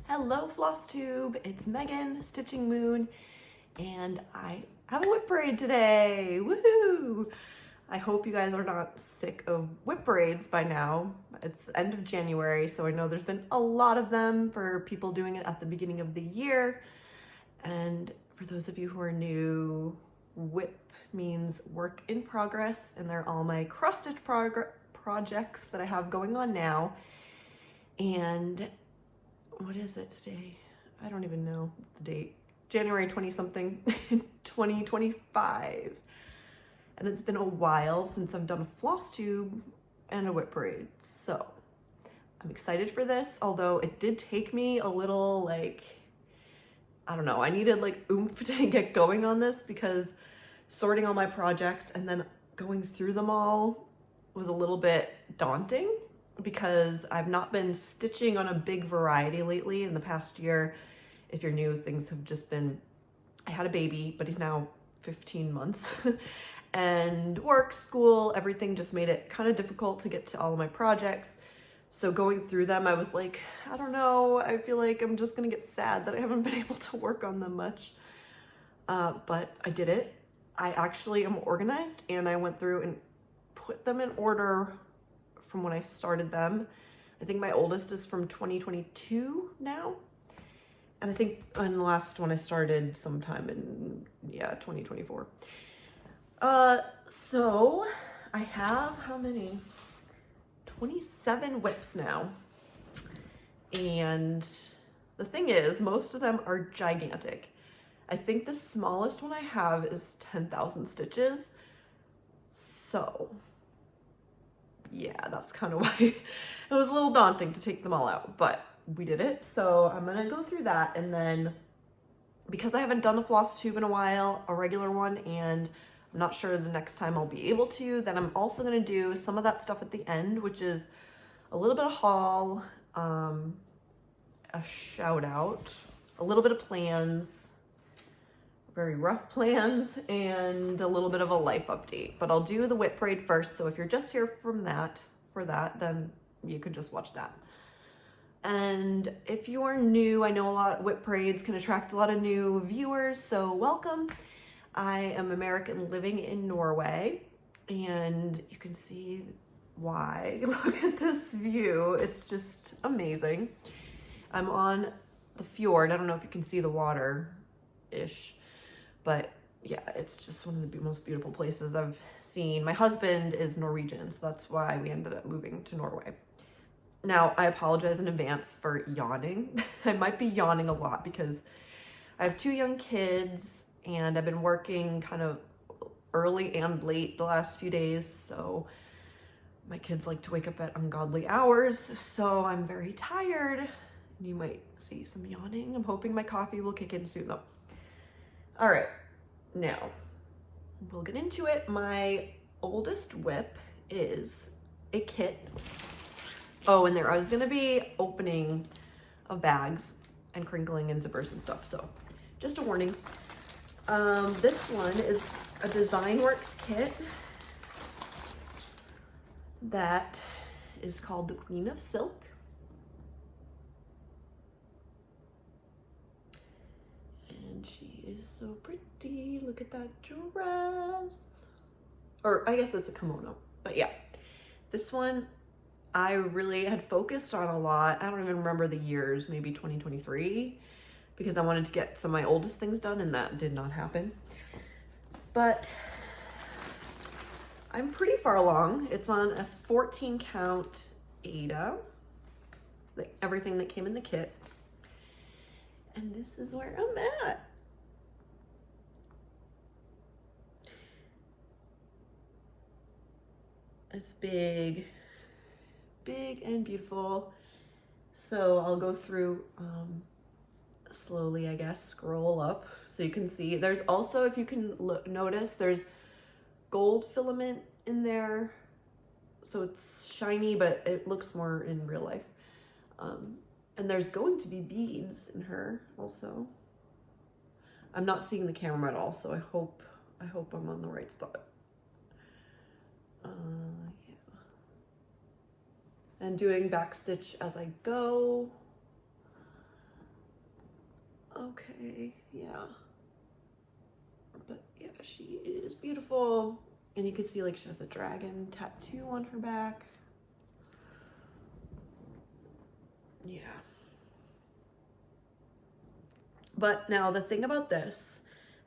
Hello Flosstube, it's Megan, Stitching Moon, and I have a WIP parade today, woohoo! I hope you guys are not sick of WIP parades by now. It's the end of January, so I know there's been a lot of them for people doing it at the beginning of the year. And for those of you who are new, WIP means work in progress, and they're all my cross-stitch projects that I have going on now. And what is it today? I don't even know the date. January 20 something, 2025. And it's been a while since I've done a Flosstube and a WIP parade. So I'm excited for this, although it did take me a little I don't know, I needed oomph to get going on this because sorting all my projects and then going through them all was a little bit daunting, because I've not been stitching on a big variety lately in the past year. If you're new, things have just been, I had a baby, but he's now 15 months and work, school, everything just made it kind of difficult to get to all of my projects. So going through them, I was like, I don't know, I feel like I'm just gonna get sad that I haven't been able to work on them much. But I did it. I actually am organized, and I went through and put them in order from when I started them. I think my oldest is from 2022 now. And I think in the last one I started sometime in, 2024. So I have how many? 27 WIPs now. And the thing is, most of them are gigantic. I think the smallest one I have is 10,000 stitches. So yeah, that's kind of why it was a little daunting to take them all out, but we did it. So I'm gonna go through that, and then because I haven't done a Flosstube in a while, a regular one, and I'm not sure the next time I'll be able to, then I'm also gonna do some of that stuff at the end, which is a little bit of haul, a shout out, a little bit of plans, very rough plans, and a little bit of a life update. But I'll do the WIP parade first, so if you're just here for that, then you could just watch that. And if you are new, I know a lot of WIP parades can attract a lot of new viewers, so welcome. I am American living in Norway, and you can see why. Look at this view, it's just amazing. I'm on the fjord. I don't know if you can see the water-ish, but yeah, it's just one of the most beautiful places I've seen. My husband is Norwegian, so that's why we ended up moving to Norway. Now, I apologize in advance for yawning. I might be yawning a lot because I have 2 young kids, and I've been working kind of early and late the last few days, so my kids like to wake up at ungodly hours, so I'm very tired. You might see some yawning. I'm hoping my coffee will kick in soon though. All right, now we'll get into it. My oldest WIP is a kit. Oh, and I was gonna be opening of bags and crinkling and zippers and stuff, so just a warning. This one is a Design Works kit that is called the Queen of Silk. And she is so pretty. Look at that dress. Or I guess it's a kimono, but yeah. This one I really had focused on a lot. I don't even remember the years, maybe 2023, because I wanted to get some of my oldest things done, and that did not happen. But I'm pretty far along. It's on a 14 count Aida, like everything that came in the kit. And this is where I'm at. It's big and beautiful. So I'll go through slowly, I guess, scroll up so you can see. There's also, if you can notice, there's gold filament in there. So it's shiny, but it looks more in real life. And there's going to be beads in her also. I'm not seeing the camera at all, so I hope I'm on the right spot. Yeah. And doing back stitch as I go. Okay, yeah. But yeah, she is beautiful. And you can see like she has a dragon tattoo on her back. Yeah. But now the thing about this,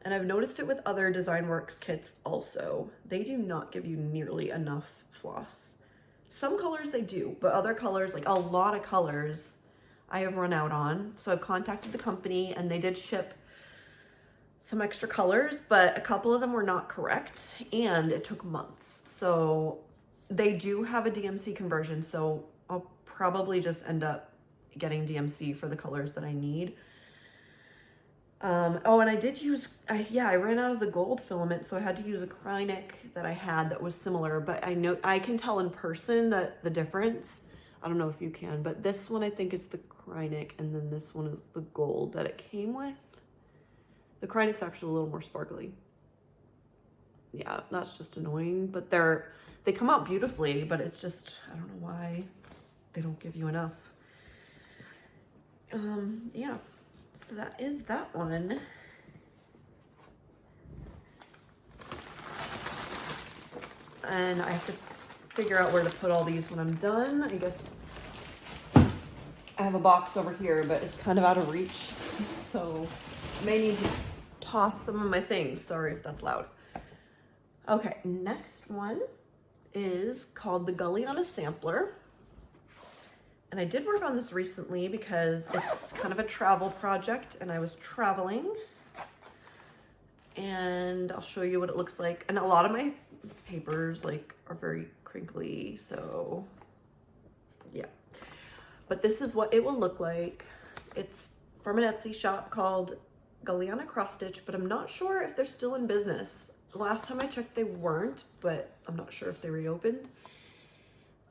and I've noticed it with other Design Works kits also, they do not give you nearly enough floss. Some colors they do, but other colors, like a lot of colors, I have run out on. So I've contacted the company and they did ship some extra colors, but a couple of them were not correct and it took months. So they do have a DMC conversion, so I'll probably just end up getting DMC for the colors that I need. Oh, and I did use, I ran out of the gold filament, so I had to use a Krynic that I had that was similar, but I know I can tell in person that the difference. I don't know if you can, but this one I think is the Krynic, and then this one is the gold that it came with. The Krynic's actually a little more sparkly. Yeah, that's just annoying, but they come out beautifully, but it's just, I don't know why they don't give you enough. Yeah. So that is that one. And I have to figure out where to put all these when I'm done. I guess I have a box over here, but it's kind of out of reach. So I may need to toss some of my things. Sorry if that's loud. Okay, next one is called the Gullana Sampler. And I did work on this recently because it's kind of a travel project and I was traveling. And I'll show you what it looks like. And a lot of my papers like are very crinkly, so yeah. But this is what it will look like. It's from an Etsy shop called Gullana Cross Stitch, but I'm not sure if they're still in business. The last time I checked they weren't, but I'm not sure if they reopened.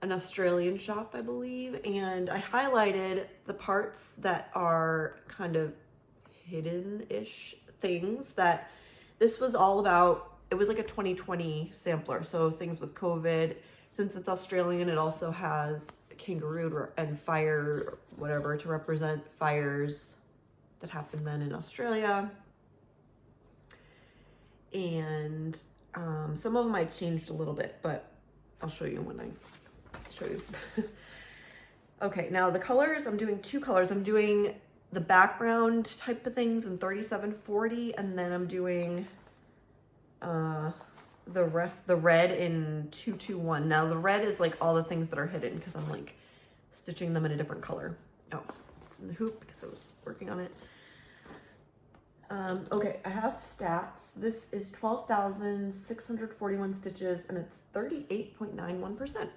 An Australian shop, I believe, and I highlighted the parts that are kind of hidden-ish things that this was all about. It was like a 2020 sampler, so things with COVID. Since it's Australian, it also has a kangaroo and fire, whatever, to represent fires that happened then in Australia. And some of them I changed a little bit, but I'll show you when I show you. Okay, now the colors, I'm doing two colors. I'm doing the background type of things in 3740, and then I'm doing the red in 221. Now the red is like all the things that are hidden because I'm like stitching them in a different color. Oh, it's in the hoop because I was working on it. Okay, I have stats. This is 12,641 stitches and it's 38.91%.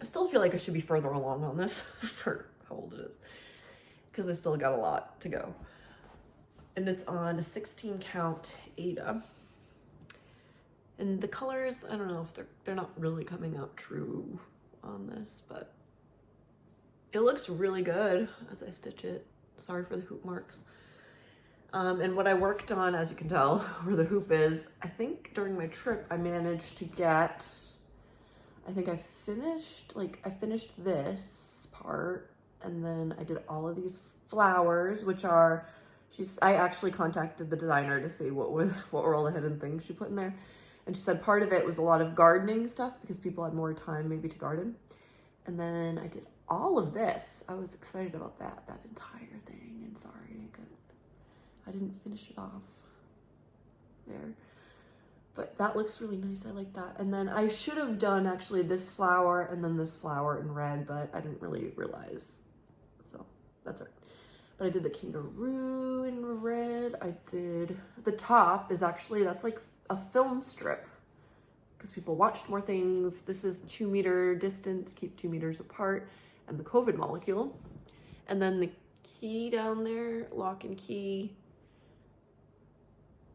I still feel like I should be further along on this for how old it is, because I still got a lot to go. And it's on a 16 count Aida. And the colors, I don't know if they're not really coming out true on this, but it looks really good as I stitch it. Sorry for the hoop marks. And what I worked on, as you can tell, where the hoop is, I think during my trip I managed to get, I think I finished this part, and then I did all of these flowers, which are, I actually contacted the designer to see what were all the hidden things she put in there. And she said part of it was a lot of gardening stuff because people had more time maybe to garden. And then I did all of this. I was excited about that entire thing, and sorry, I didn't finish it off there. But that looks really nice. I like that. And then I should have done actually this flower and then this flower in red, but I didn't really realize. So that's all right. But I did the kangaroo in red. I did the top is actually, that's like a film strip because people watched more things. This is 2 meter distance, keep 2 meters apart, and the COVID molecule. And then the key down there, lock and key,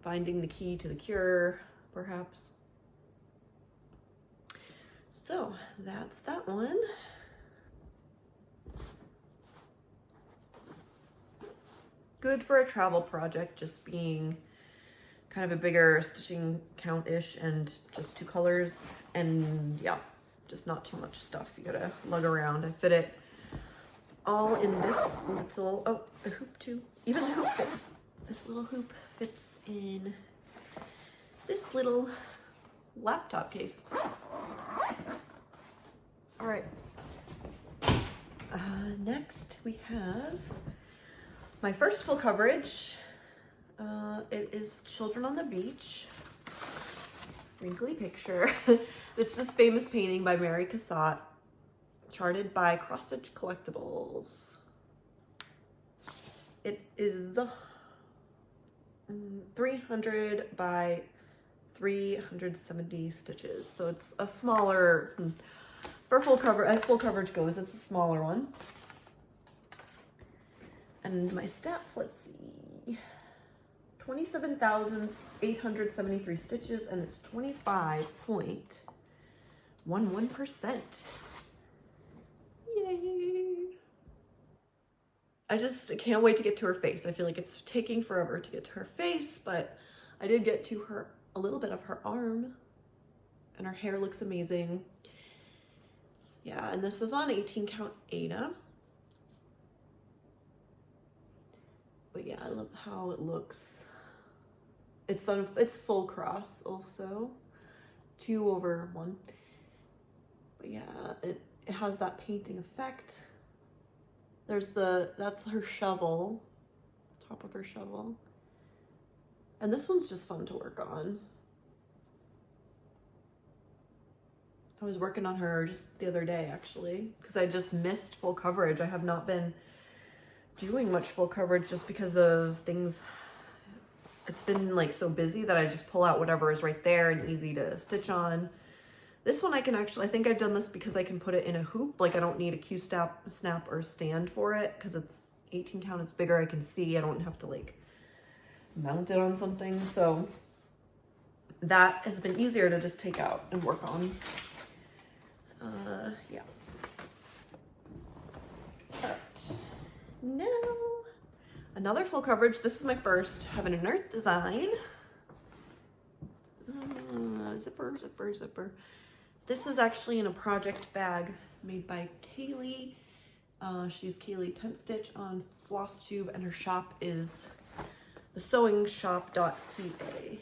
finding the key to the cure, perhaps. So that's that one. Good for a travel project, just being kind of a bigger stitching count-ish and just 2 colors. And yeah, just not too much stuff you gotta lug around. I fit it all in this little, oh, the hoop too. Even the hoop fits. This little hoop fits in this little laptop case. All right. Next we have my first full coverage. It is Children on the Beach. Wrinkly picture. It's this famous painting by Mary Cassatt, charted by Cross Stitch Collectibles. It is 300 by 370 stitches. So it's a smaller, for full cover, as full coverage goes, it's a smaller one. And my stats, let's see, 27,873 stitches, and it's 25.11%. Yay! I can't wait to get to her face. I feel like it's taking forever to get to her face, but I did get to her, a little bit of her arm, and her hair looks amazing. Yeah, and this is on 18 count Aida. But yeah, I love how it looks. It's full cross also, 2/1. But yeah, it has that painting effect. That's her shovel, top of her shovel. And this one's just fun to work on. I was working on her just the other day, actually, because I just missed full coverage. I have not been doing much full coverage just because of things. It's been like so busy that I just pull out whatever is right there and easy to stitch on. This one I think I've done this because I can put it in a hoop. Like I don't need a snap or stand for it because it's 18 count, it's bigger. I can see, I don't have to like mount it on something. So that has been easier to just take out and work on. Yeah. But now, another full coverage. This is my first Heaven and Earth design. Zipper. This is actually in a project bag made by Kaylee. She's Kaylee Tent Stitch on Flosstube, and her shop is thesewingshop.ca.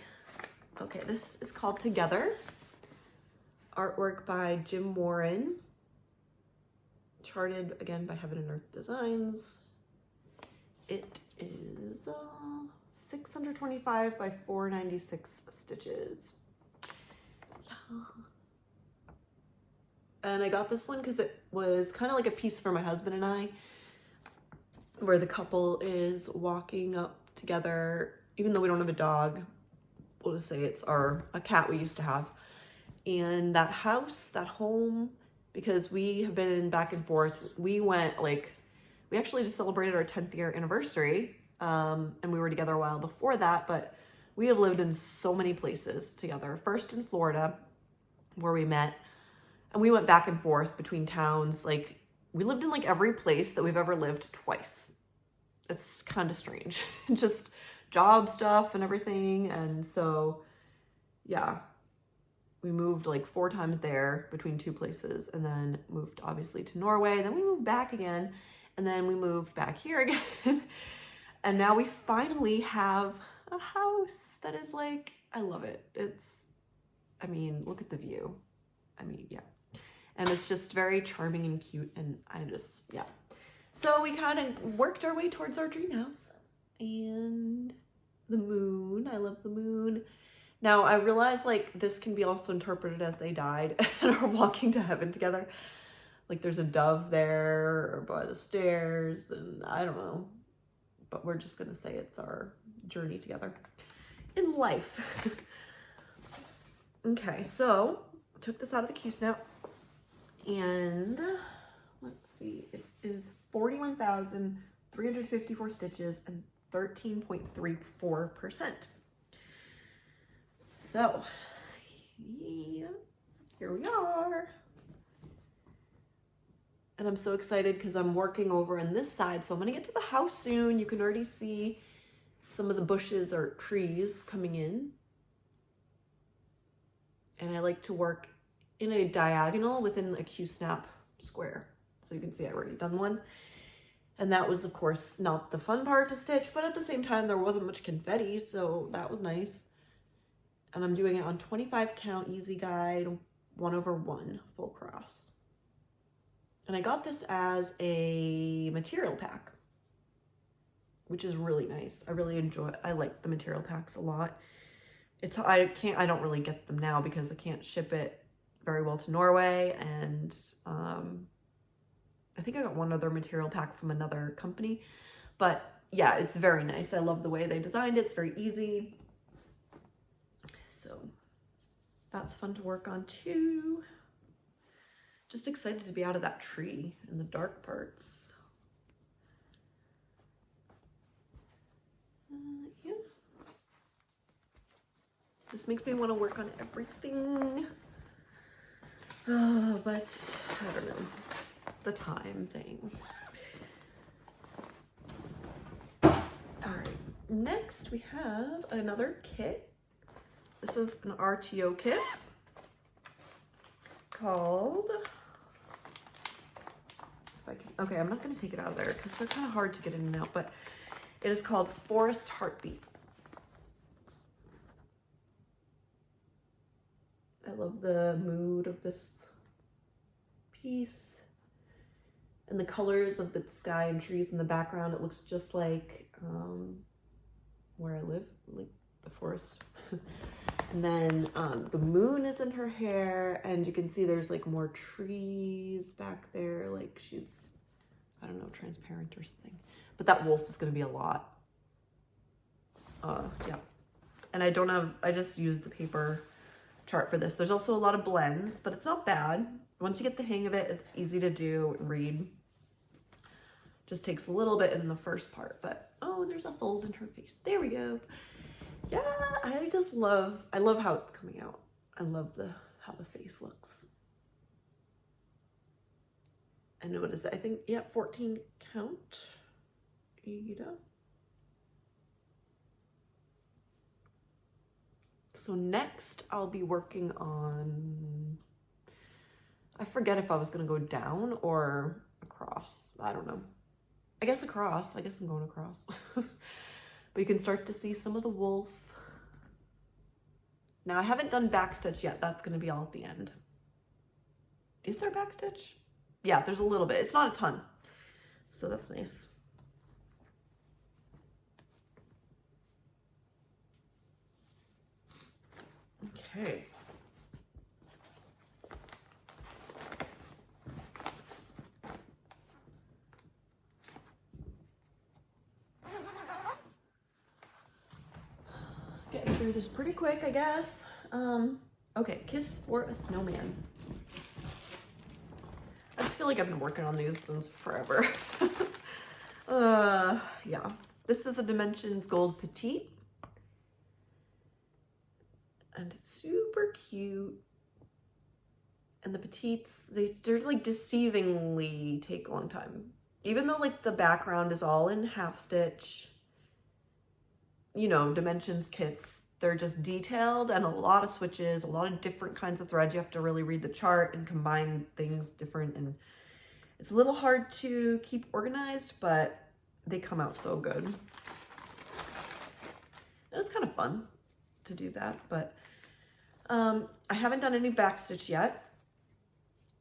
Okay, this is called Together. Artwork by Jim Warren. Charted again by Heaven and Earth Designs. It is 625 by 496 stitches. Yeah. And I got this one because it was kind of like a piece for my husband and I, where the couple is walking up together, even though we don't have a dog. We'll just say it's a cat we used to have. And that house, that home, because we have been back and forth, we actually just celebrated our 10th year anniversary. And we were together a while before that, but we have lived in so many places together. First in Florida, where we met, and we went back and forth between towns. Like, we lived in like every place that we've ever lived twice. It's kind of strange. Just job stuff and everything. And so, yeah, we moved like 4 times there between 2 places, and then moved obviously to Norway. Then we moved back again, and then we moved back here again. And now we finally have a house that is like, I love it. I mean, look at the view. I mean, yeah. And it's just very charming and cute, and yeah. So we kind of worked our way towards our dream house. And the moon, I love the moon. Now I realize like this can be also interpreted as they died and are walking to heaven together. Like there's a dove there or by the stairs, and I don't know. But we're just gonna say it's our journey together in life. Okay, so I took this out of the Q-snap, and let's see, it is 41,354 stitches and 13.34%. So, yeah, here we are. And I'm so excited because I'm working over on this side. So I'm going to get to the house soon. You can already see some of the bushes or trees coming in. And I like to work in a diagonal within a Q-snap square. So you can see I've already done one. And that was, of course, not the fun part to stitch, but at the same time, there wasn't much confetti, so that was nice. And I'm doing it on 25 count, easy guide, 1/1 full cross. And I got this as a material pack, which is really nice. I really enjoy it. I like the material packs a lot. I don't really get them now because I can't ship it very well to Norway, and I think I got one other material pack from another company, but yeah, it's very nice. I love the way they designed it. It's very easy. So that's fun to work on too. Just excited to be out of that tree in the dark parts. Yeah. This makes me want to work on everything. But I don't know. The time thing. All right, next we have another kit. This is an RTO kit called, okay, I'm not going to take it out of there because they're kind of hard to get in and out, but it is called Forest Heartbeat. I love the mood of this piece and the colors of the sky and trees in the background. It looks just like where I live, like the forest. And then the moon is in her hair, and you can see there's like more trees back there, like she's, I don't know, transparent or something. But that wolf is going to be a lot. Yeah. And I just used the paper chart for this. There's also a lot of blends, but it's not bad. Once you get the hang of it, it's easy to do and read. Just takes a little bit in the first part, but oh, there's a fold in her face. There we go. Yeah, I love how it's coming out. I love how the face looks. And what is it? I think, yeah, 14 count. So next I'll be working on, I forget if I was gonna go down or across. I don't know. I guess across. I guess I'm going across. But you can start to see some of the wolf. Now I haven't done backstitch yet. That's going to be all at the end. Is there backstitch? Yeah, there's a little bit. It's not a ton. So that's nice. Okay. Getting through this pretty quick, I guess. Okay, Kiss for a Snowman. I just feel like I've been working on these things forever. Yeah. This is a Dimensions Gold Petite. And it's super cute. And the petites, they're like deceivingly take a long time. Even though like the background is all in half stitch, you know, Dimensions kits, they're just detailed and a lot of switches, a lot of different kinds of threads. You have to really read the chart and combine things different, and it's a little hard to keep organized, but they come out so good. And it's kind of fun to do that, but I haven't done any backstitch yet,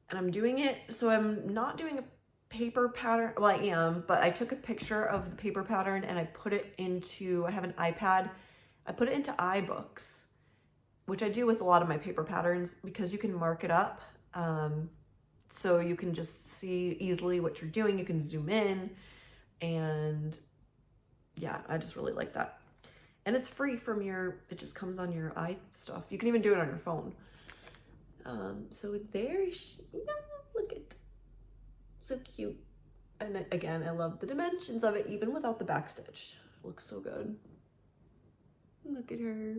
and I'm doing it, so I'm not doing a paper pattern. Well, I am, but I took a picture of the paper pattern and I put it into, I have an iPad, I put it into iBooks, which I do with a lot of my paper patterns because you can mark it up. So you can just see easily what you're doing. You can zoom in, and yeah, I just really like that. And it's free from it just comes on your iStuff. You can even do it on your phone. So there, yeah, look at, so cute. And again, I love the dimensions of it, even without the backstitch. Looks so good. Look at her.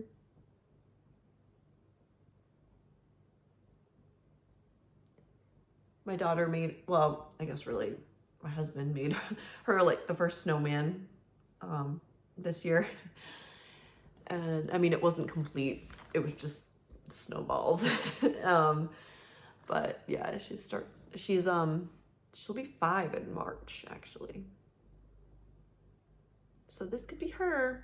My daughter made, well, I guess really my husband made her like the first snowman this year. And I mean, it wasn't complete. It was just snowballs. But yeah, she'll be 5 in March, actually. So this could be her.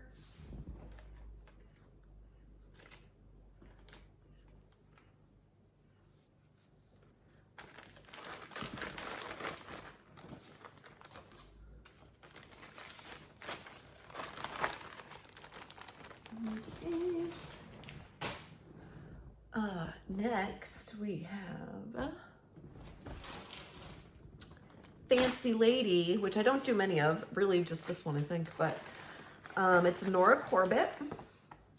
Okay. Next we have Fancy Lady, which I don't do many of, really just this one I think, but it's Nora Corbett,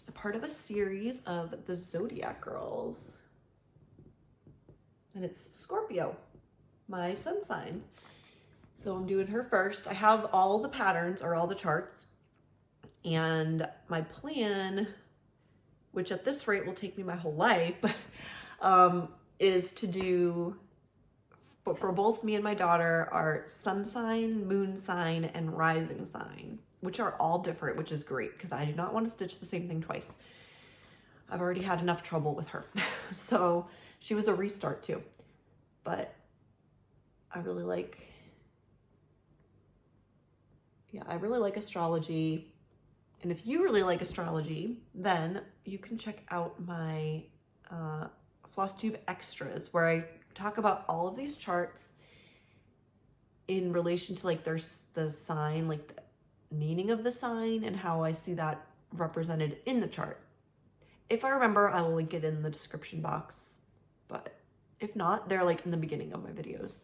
a part of a series of the Zodiac Girls, and it's Scorpio, my sun sign. So I'm doing her first. I have all the patterns or all the charts, and my plan, which at this rate will take me my whole life, but is to do, but for both me and my daughter, our sun sign, moon sign, and rising sign, which are all different, which is great because I do not want to stitch the same thing twice. I've already had enough trouble with her. So she was a restart too, but I really like astrology. And if you really like astrology, then you can check out my Flosstube extras, where I talk about all of these charts in relation to like there's the sign, like the meaning of the sign and how I see that represented in the chart. If I remember, I will link it in the description box, but if not, they're like in the beginning of my videos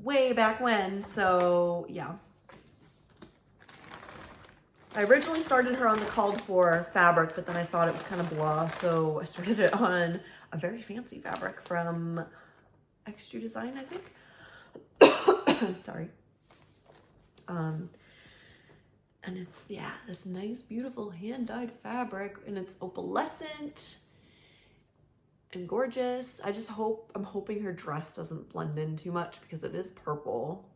way back when. So yeah. I originally started her on the called for fabric, but then I thought it was kind of blah, so I started it on a very fancy fabric from XG Design, I think. Sorry. And it's, yeah, this nice, beautiful hand-dyed fabric, and it's opalescent and gorgeous. I'm hoping her dress doesn't blend in too much because it is purple.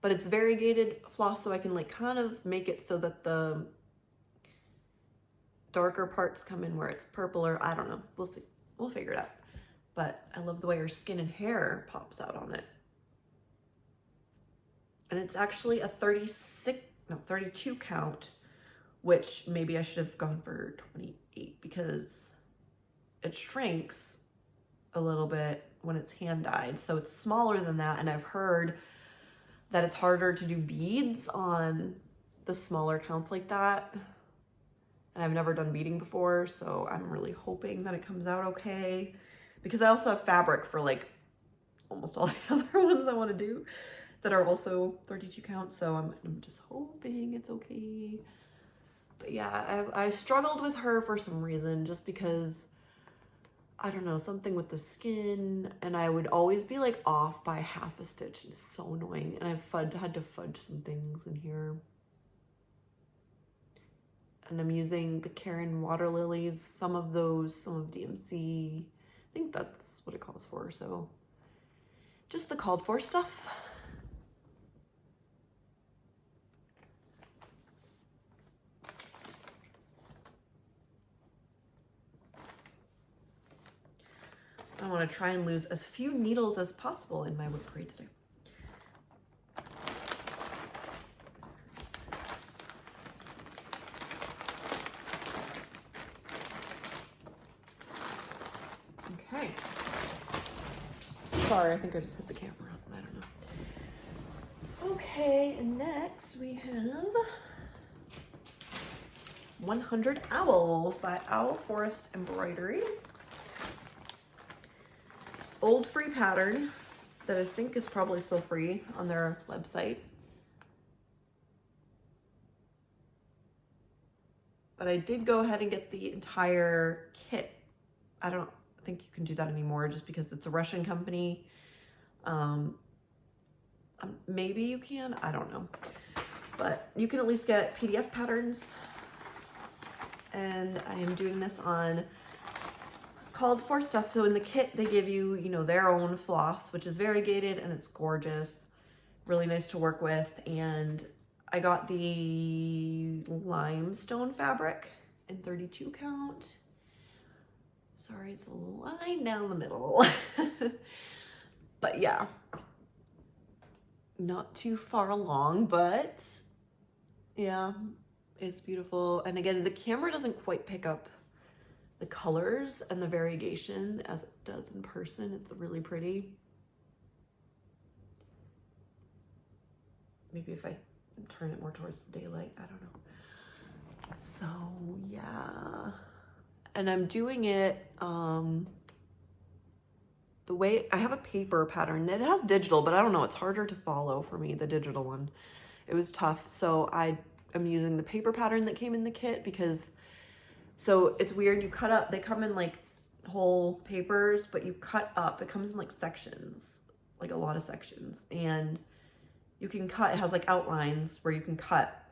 But it's variegated floss, so I can like kind of make it so that the darker parts come in where it's purple, or I don't know. We'll see. We'll figure it out. But I love the way her skin and hair pops out on it. And it's actually a 32 count, which maybe I should have gone for 28 because it shrinks a little bit when it's hand dyed. So it's smaller than that, and I've heard that it's harder to do beads on the smaller counts like that. And I've never done beading before, so I'm really hoping that it comes out okay. Because I also have fabric for like almost all the other ones I want to do that are also 32 counts, so I'm just hoping it's okay. But yeah, I struggled with her for some reason, just because, I don't know, something with the skin, and I would always be like off by half a stitch, and it's so annoying. And I've had to fudge some things in here. And I'm using the Karen water lilies, some of DMC. I think that's what it calls for, so just the called for stuff. I want to try and lose as few needles as possible in my WIP Parade today. Okay. Sorry, I think I just hit the camera. I don't know. Okay, and next we have 100 Owls by Owl Forest Embroidery. Old free pattern that I think is probably still free on their website. But I did go ahead and get the entire kit. I don't think you can do that anymore just because it's a Russian company. Maybe you can, I don't know. But you can at least get PDF patterns. And I am doing this on called for stuff. So in the kit, they give you, their own floss, which is variegated and it's gorgeous, really nice to work with. And I got the limestone fabric in 32 count. Sorry, it's a line down the middle. But yeah, not too far along, but Yeah, it's beautiful. And again, the camera doesn't quite pick up the colors and the variegation as it does in person. It's really pretty. Maybe if I turn it more towards the daylight, I don't know. So yeah, and I'm doing it the way I have a paper pattern. It has digital, but I don't know, it's harder to follow for me, the digital one. It was tough. So I am using the paper pattern that came in the kit because, so it's weird, you cut up, they come in like whole papers, but you cut up, it comes in like sections, like a lot of sections, and you can cut, it has like outlines where you can cut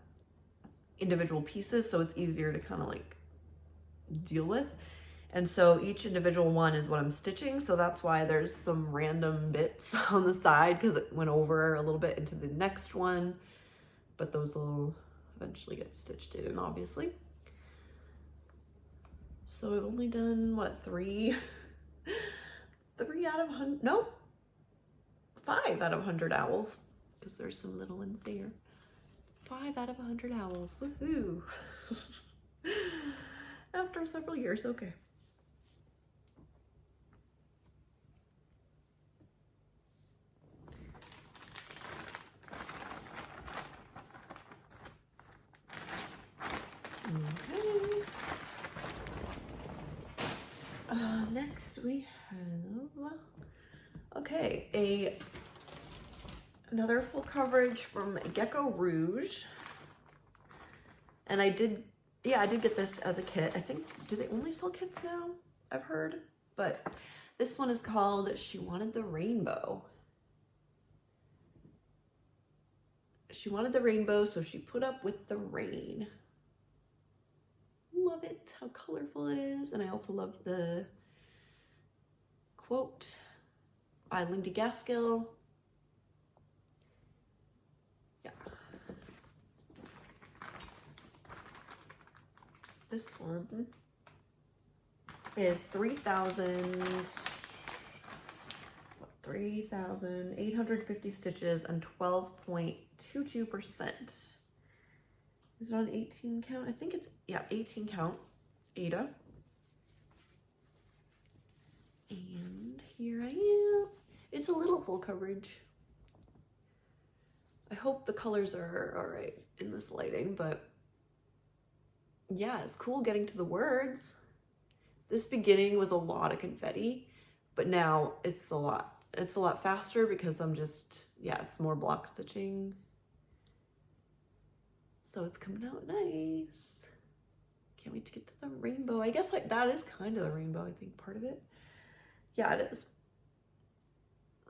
individual pieces, so it's easier to kind of like deal with. And so each individual one is what I'm stitching, so that's why there's some random bits on the side because it went over a little bit into the next one, but those will eventually get stitched in, obviously. So I've only done what, three out of 100, nope, 5 out of 100 owls, because there's some little ones there. 5 out of 100 owls, woohoo. After several years, okay. Okay. Next we have, okay, another full coverage from Gecko Rouge. And I did get this as a kit. I think, do they only sell kits now? I've heard. But this one is called She Wanted the Rainbow. She wanted the rainbow, so she put up with the rain. Love it, how colorful it is. And I also love the quote by Lindy Gaskill. Yeah. This one is 3,850 stitches and 12.22%. Is it on 18 count? I think it's, yeah, 18 count, Ada. And here I am. It's a little full coverage. I hope the colors are all right in this lighting, but yeah, it's cool getting to the words. This beginning was a lot of confetti, but now it's a lot faster because I'm just, yeah, it's more block stitching. So it's coming out nice. Can't wait to get to the rainbow. I guess like that is kind of the rainbow, I think, part of it. Yeah, it is.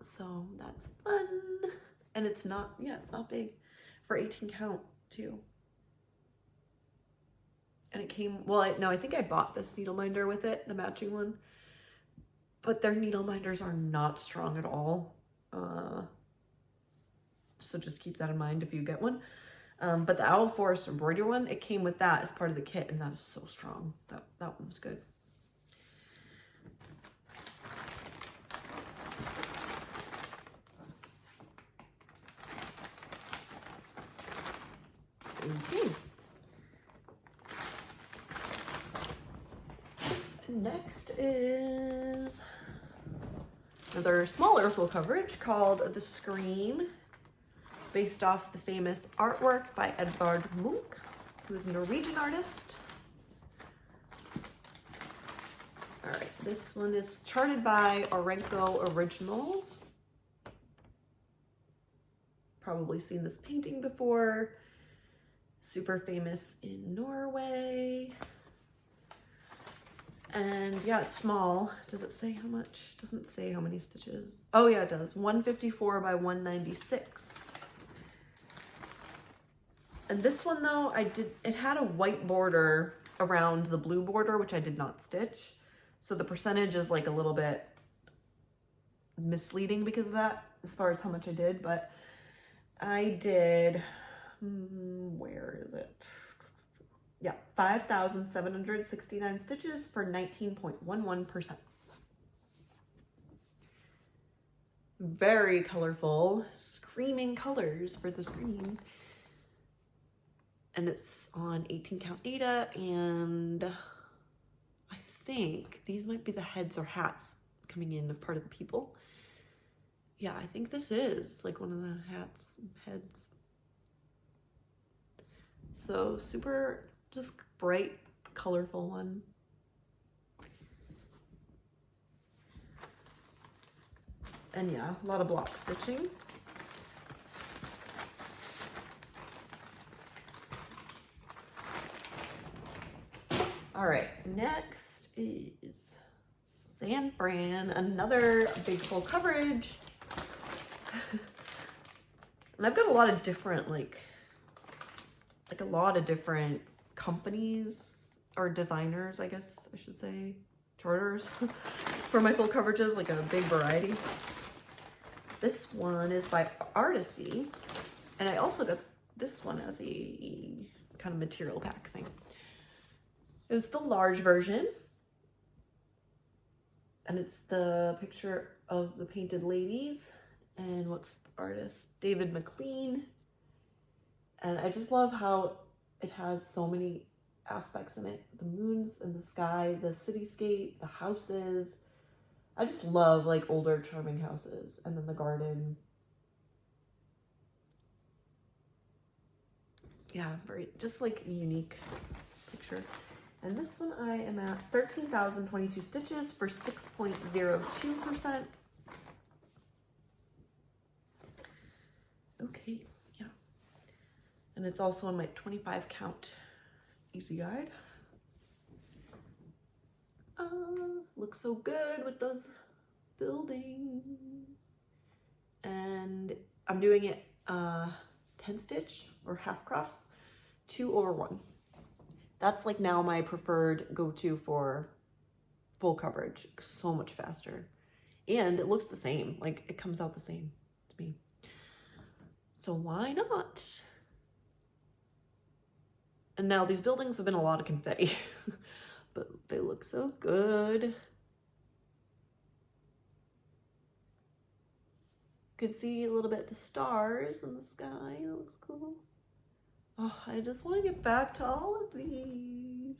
So that's fun. And it's not, yeah, it's not big for 18 count too. And it came, well, no, I think I bought this needle minder with it, the matching one. But their needle minders are not strong at all. So just keep that in mind if you get one. But the Owl Forest embroidery one, it came with that as part of the kit, and that is so strong. That one was good. Okay. Next is another smaller full coverage called The Scream, based off the famous artwork by Edvard Munch, who is a Norwegian artist. All right, this one is charted by Orenco Originals. Probably seen this painting before. Super famous in Norway. And yeah, it's small. Does it say how much? Doesn't say how many stitches. Oh yeah, it does. 154 by 196. And this one though, it had a white border around the blue border, which I did not stitch. So the percentage is like a little bit misleading because of that, as far as how much I did, but I did, where is it? Yeah, 5,769 stitches for 19.11%. Very colorful, screaming colors for the screen. and it's on 18 count Ada, and I think these might be the heads or hats coming in of part of the people. Yeah, I think this is like one of the heads. So super just bright, colorful one. And yeah, a lot of block stitching. All right, next is Fran, another big full coverage. And I've got a lot of different, like a lot of different companies or designers, I guess I should say, charters for my full coverages, like a big variety. This one is by Artisty, and I also got this one as a kind of material pack thing. It's the large version, and it's the picture of the painted ladies, and what's the artist? David McLean. And I just love how it has so many aspects in it. The moons and the sky, the cityscape, the houses. I just love like older charming houses. And then the garden. Yeah, very, just like a unique picture. And this one I am at 13,022 stitches for 6.02%. Okay, yeah. And it's also on my 25 count easy guide. Looks so good with those buildings. And I'm doing it 10 stitch or half cross, 2/1. That's like now my preferred go-to for full coverage. So much faster. And it looks the same. Like it comes out the same to me. So why not? And now these buildings have been a lot of confetti, but they look so good. You could see a little bit the stars in the sky. It looks cool. Oh, I just want to get back to all of these.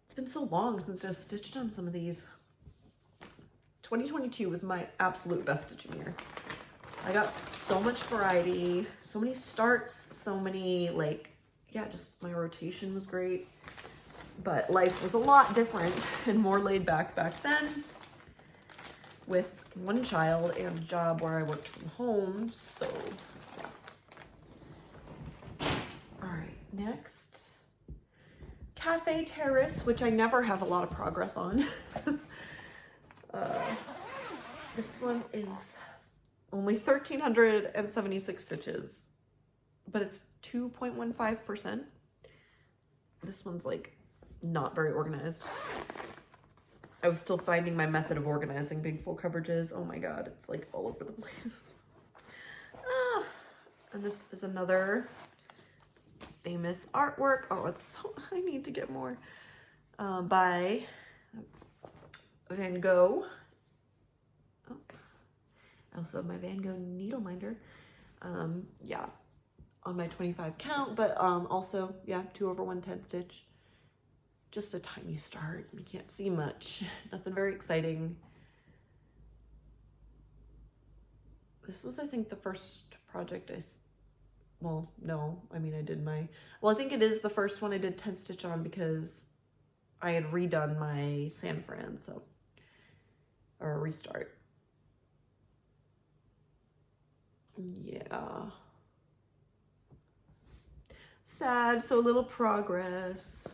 It's been so long since I've stitched on some of these. 2022 was my absolute best stitching year. I got so much variety, so many starts, so many like, yeah, just my rotation was great. But life was a lot different and more laid back then with one child and a job where I worked from home, so. All right, next, Cafe Terrace, which I never have a lot of progress on. This one is only 1,376 stitches, but it's 2.15%. This one's like not very organized. I was still finding my method of organizing big full coverages. Oh my God, it's like all over the place. And this is another famous artwork. Oh, it's so, I need to get more. By Van Gogh. Oh, I also have my Van Gogh needle minder. Yeah, on my 25 count, but also, yeah, 2/1 10 stitch. Just a tiny start. You can't see much. Nothing very exciting. This was, I think, the first project well, no, I mean, I did well, I think it is the first one I did 10 stitch on because I had redone my San Fran, so, or a restart. Yeah. Sad, so little progress.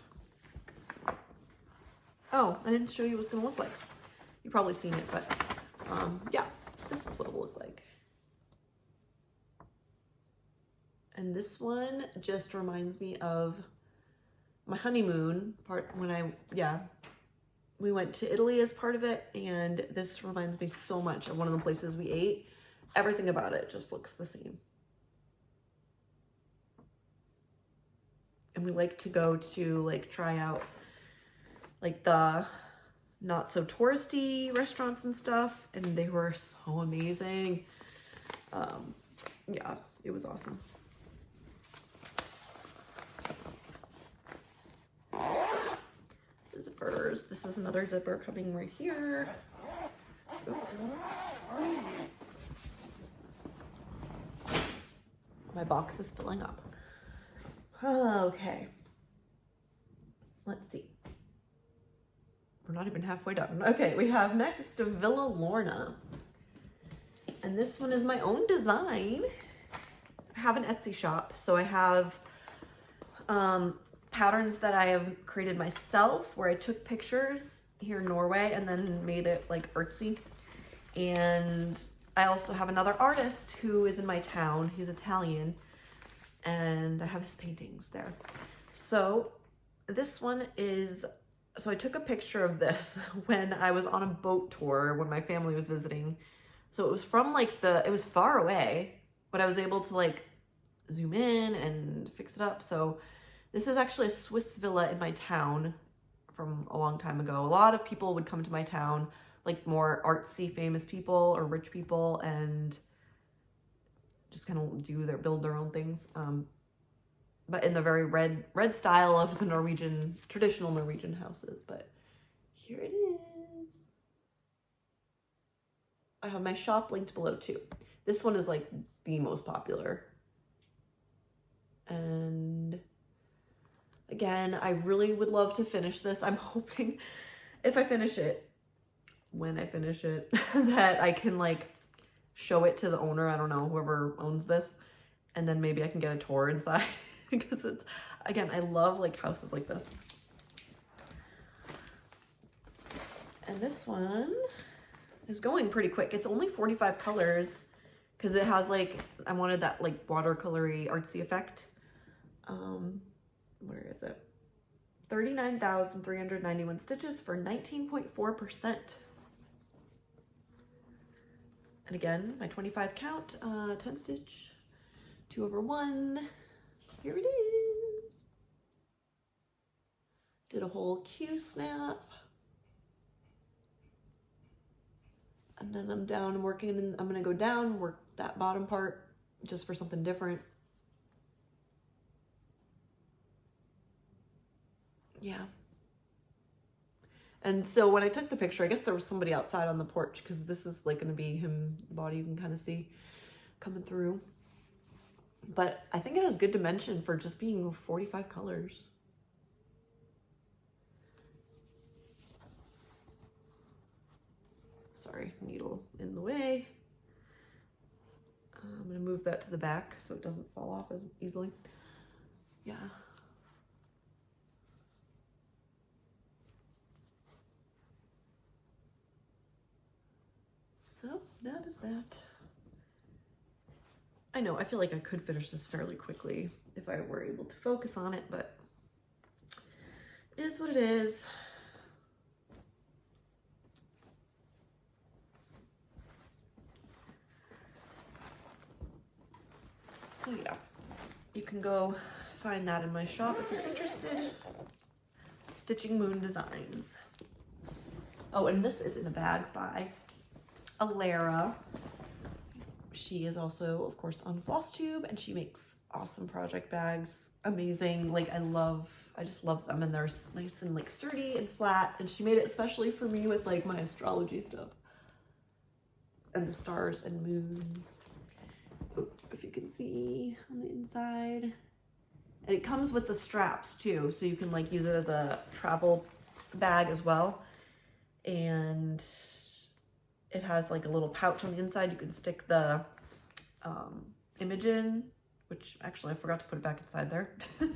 Oh, I didn't show you what it's gonna look like. You've probably seen it, but yeah, this is what it will look like. And this one just reminds me of my honeymoon part when we went to Italy as part of it, and this reminds me so much of one of the places we ate. Everything about it just looks the same. And we like to go to like try out like the not so touristy restaurants and stuff, and they were so amazing. Yeah, it was awesome. zippers. This is another zipper coming right here. My box is filling up. Okay. Let's see. We're not even halfway done. Okay, we have next Villa Lorna. And this one is my own design. I have an Etsy shop, so I have patterns that I have created myself where I took pictures here in Norway and then made it like artsy. And I also have another artist who is in my town. He's Italian, and I have his paintings there. So this one is, so I took a picture of this when I was on a boat tour when my family was visiting. So it was from like it was far away, but I was able to like zoom in and fix it up. So this is actually a Swiss villa in my town from a long time ago. A lot of people would come to my town, like more artsy famous people or rich people, and just kind of build their own things. But in the very red style of the Norwegian, traditional Norwegian houses. But here it is. I have my shop linked below too. This one is like the most popular. And again, I really would love to finish this. I'm hoping if I finish it, when I finish it, that I can like show it to the owner. I don't know, whoever owns this. And then maybe I can get a tour inside. Because it's, again, I love like houses like this. And this one is going pretty quick. It's only 45 colors because it has like, I wanted that like watercolory artsy effect. Where is it? 39,391 stitches for 19.4%. And again, my 25 count, 10 stitch, 2/1. Here it is. Did a whole Q snap. And then I'm down and working, and I'm gonna go down, work that bottom part just for something different. Yeah. And so when I took the picture, I guess there was somebody outside on the porch because this is like gonna be him, the body you can kind of see coming through. But I think it has good dimension for just being 45 colors. Sorry, needle in the way. I'm gonna move that to the back so it doesn't fall off as easily. Yeah. So that is that. I know, I feel like I could finish this fairly quickly if I were able to focus on it, but it is what it is. So yeah, you can go find that in my shop if you're interested. Stitching Moon Designs. Oh, and this is in a bag by Alara. She is also, of course, on Flosstube, and she makes awesome project bags. Amazing. Like, I just love them, and they're nice and like sturdy and flat, and she made it especially for me with like my astrology stuff. And the stars and moons. Oh, if you can see on the inside. And it comes with the straps too, so you can like use it as a travel bag as well. And it has like a little pouch on the inside. You can stick the image in, which actually I forgot to put it back inside there. I'm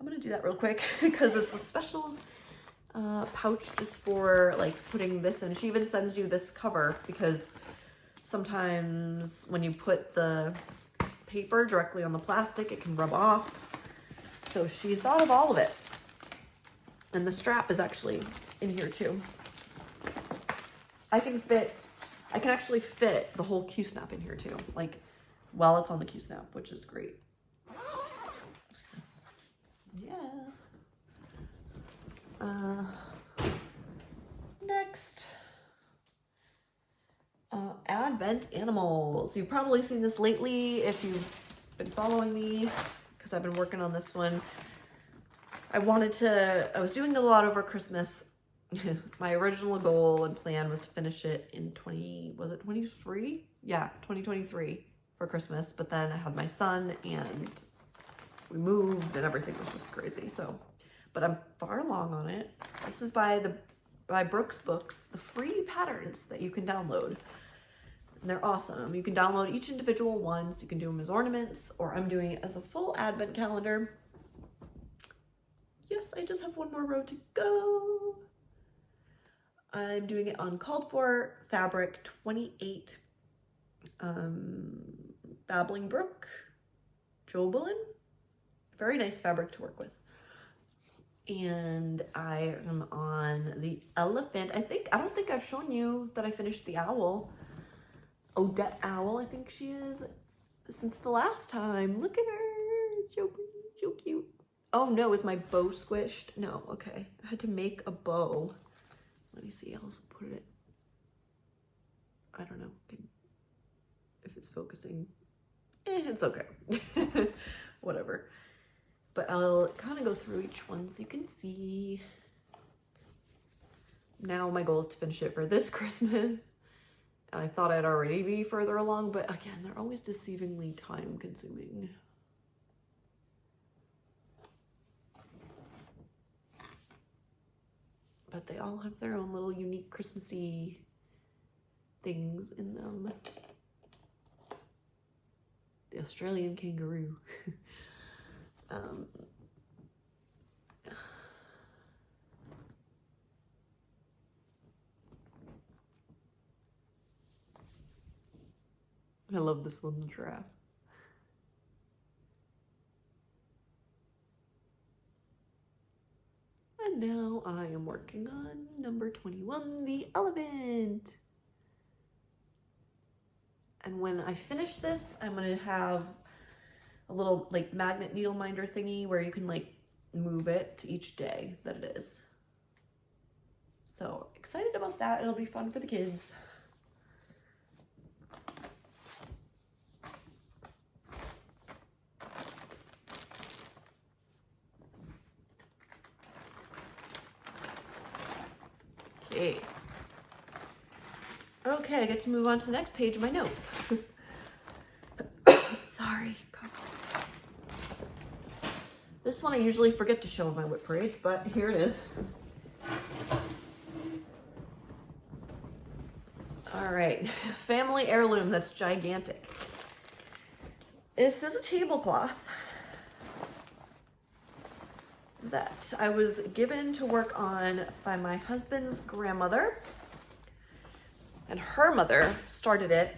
gonna do that real quick because it's a special pouch just for like putting this in. She even sends you this cover because sometimes when you put the paper directly on the plastic, it can rub off. So she thought of all of it. And the strap is actually in here too. I can actually fit the whole Q-snap in here too, like while it's on the Q-snap, which is great. So, yeah. Next, Advent Animals. You've probably seen this lately if you've been following me, because I've been working on this one. I was doing a lot over Christmas, My original goal and plan was to finish it in 2023? Yeah, 2023 for Christmas, but then I had my son and we moved and everything was just crazy. So, but I'm far along on it. This is by Brooks Books, the free patterns that you can download. And they're awesome. You can download each individual ones. You can do them as ornaments, or I'm doing it as a full advent calendar. Yes, I just have one more row to go. I'm doing it on called for fabric 28 Babbling Brook Jobelin. Very nice fabric to work with. And I am on the elephant. I don't think I've shown you that I finished the owl. Odette Owl, I think she is, since the last time. Look at her, so pretty, so cute. Oh no, is my bow squished? No, okay. I had to make a bow. Let me see, I'll put it, I don't know if it's focusing. It's okay. Whatever. But I'll kind of go through each one so you can see. Now my goal is to finish it for this Christmas. And I thought I'd already be further along, but again, they're always deceivingly time consuming. But they all have their own little unique Christmassy things in them. The Australian kangaroo. I love this one, the giraffe. And now I am working on number 21, the elephant. And when I finish this, I'm gonna have a little like magnet needle minder thingy where you can like move it to each day that it is. So excited about that. It'll be fun for the kids. Okay, I get to move on to the next page of my notes. Sorry. This one I usually forget to show in my WIP parades, but here it is. All right, family heirloom that's gigantic. This is a tablecloth that I was given to work on by my husband's grandmother. And her mother started it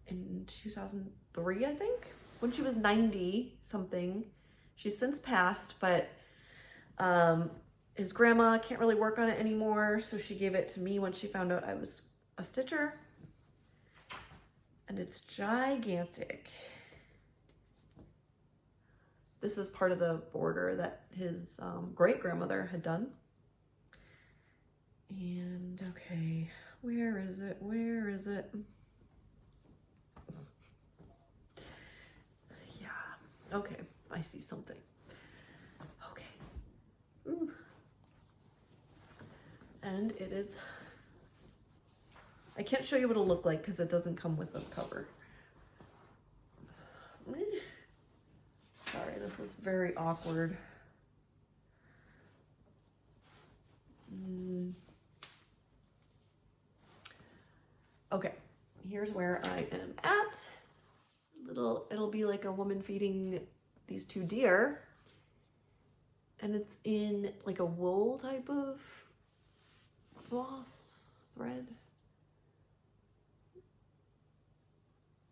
in 2003, I think, when she was 90 something. She's since passed, but his grandma can't really work on it anymore, so she gave it to me when she found out I was a stitcher. And it's gigantic. This is part of the border that his great-grandmother had done. And okay, where is it? Where is it? Yeah, okay, I see something. Okay. Ooh. And it is, I can't show you what it'll look like because it doesn't come with a cover. Sorry, this is very awkward. Okay, here's where I am at. It'll be like a woman feeding these two deer. And it's in like a wool type of floss thread.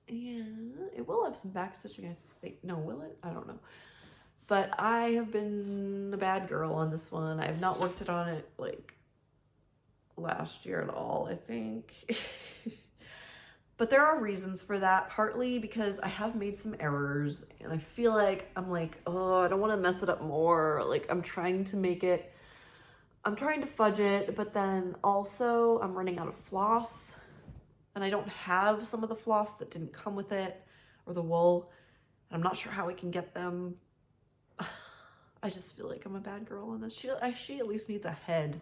And it will have some back stitching, I think. No, will it? I don't know. But I have been a bad girl on this one. I have not worked it on it like last year at all, I think. But there are reasons for that, partly because I have made some errors and I feel like I'm like, oh, I don't want to mess it up more. Like I'm trying to fudge it, but then also I'm running out of floss and I don't have some of the floss that didn't come with it or the wool. I'm not sure how I can get them. I just feel like I'm a bad girl on this. She at least needs a head.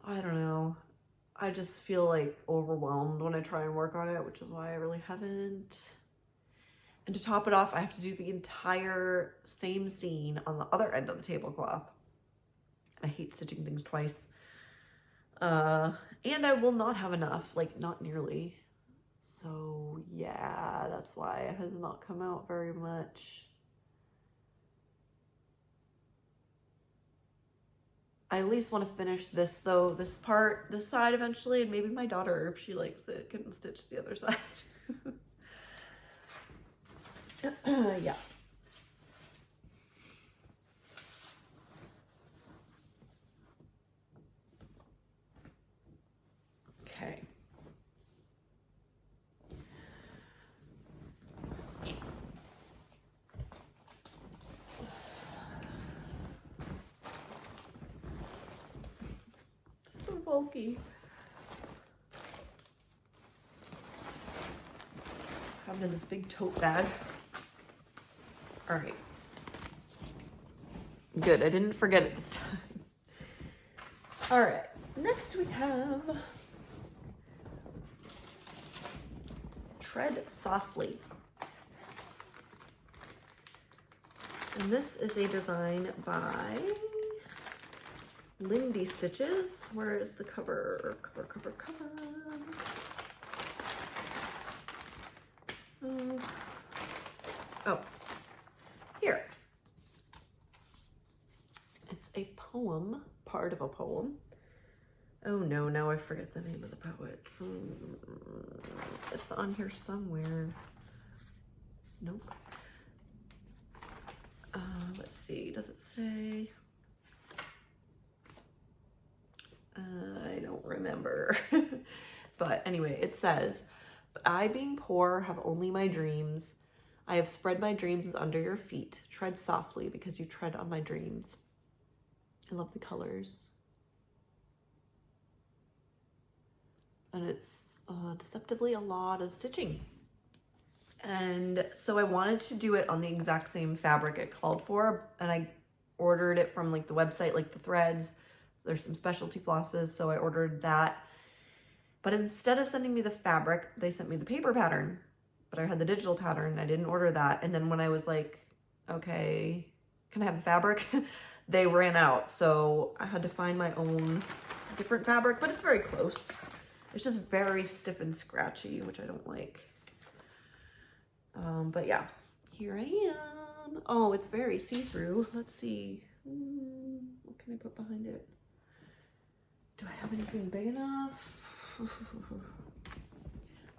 I don't know. I just feel like overwhelmed when I try and work on it, which is why I really haven't. And to top it off, I have to do the entire same scene on the other end of the tablecloth. I hate stitching things twice. And I will not have enough, like not nearly. So yeah, that's why it has not come out very much. I at least want to finish this though, this side eventually, and maybe my daughter, if she likes it, can stitch the other side. Yeah. Okay. So bulky. Have it in this big tote bag. All right. Good, I didn't forget it this time. All right, next we have Tread Softly. And this is a design by Lindy Stitches. Where is the cover? Cover. Oh, here. It's a poem, part of a poem. Oh no, now I forget the name of the poet. It's on here somewhere. Nope. Let's see, does it say? I don't remember. But anyway, it says, "But I, being poor, have only my dreams. I have spread my dreams under your feet. Tread softly, because you tread on my dreams." I love the colors. And it's deceptively a lot of stitching. And so I wanted to do it on the exact same fabric it called for, and I ordered it from like the website, like the threads. There's some specialty flosses, so I ordered that. But instead of sending me the fabric, they sent me the paper pattern. But I had the digital pattern, I didn't order that. And then when I was like, okay, can I have the fabric? They ran out, so I had to find my own different fabric, but it's very close. It's just very stiff and scratchy, which I don't like. But yeah, here I am. Oh, it's very see-through. Let's see. What can I put behind it? Do I have anything big enough?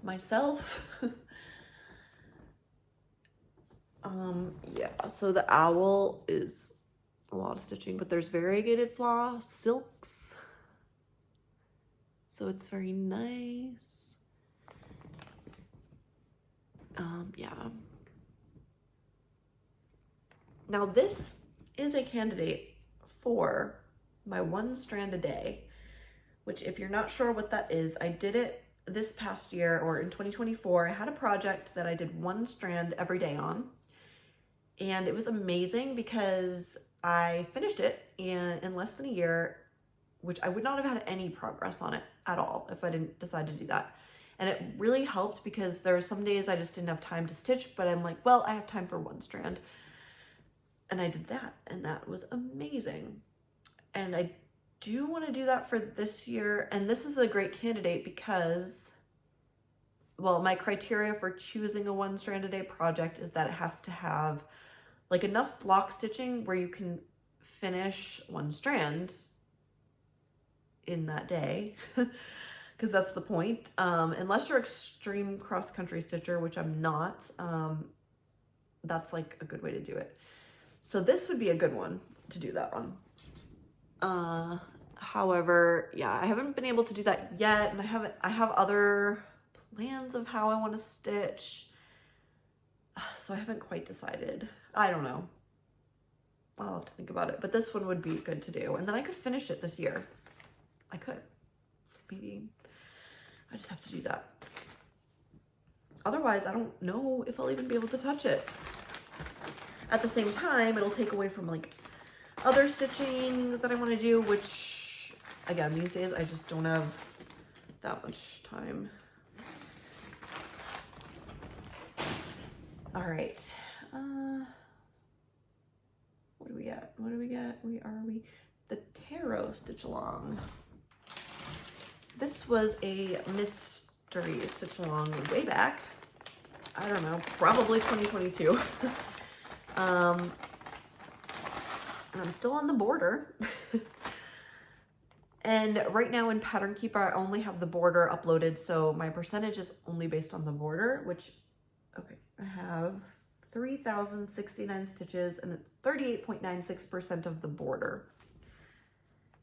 Myself? Yeah, so the owl is a lot of stitching, but there's variegated floss, silks. So it's very nice. Yeah. Now this is a candidate for my 1 strand a day, which if you're not sure what that is, I did it this past year, or in 2024, I had a project that I did 1 strand every day on. And it was amazing because I finished it in less than a year, which I would not have had any progress on it at all if I didn't decide to do that. And it really helped because there were some days I just didn't have time to stitch, but I'm like, well, I have time for 1 strand. And I did that, and that was amazing. And I do want to do that for this year. And this is a great candidate because, well, my criteria for choosing a 1 strand a day project is that it has to have like enough block stitching where you can finish 1 strand in that day. Because that's the point. Unless you're extreme cross-country stitcher, which I'm not, that's like a good way to do it. So this would be a good one to do that on. However, yeah, I haven't been able to do that yet, and I have other plans of how I want to stitch. So I haven't quite decided. I don't know. I'll have to think about it, but this one would be good to do. And then I could finish it this year. I could. So maybe I just have to do that. Otherwise, I don't know if I'll even be able to touch it. At the same time, it'll take away from like other stitching that I want to do, which again, these days I just don't have that much time. All right. What do we got? What do we got? The tarot stitch along. This was a mystery stitch along way back. I don't know, probably 2022. And I'm still on the border. And right now in Pattern Keeper, I only have the border uploaded, so my percentage is only based on the border, which, okay, I have 3,069 stitches and it's 38.96% of the border.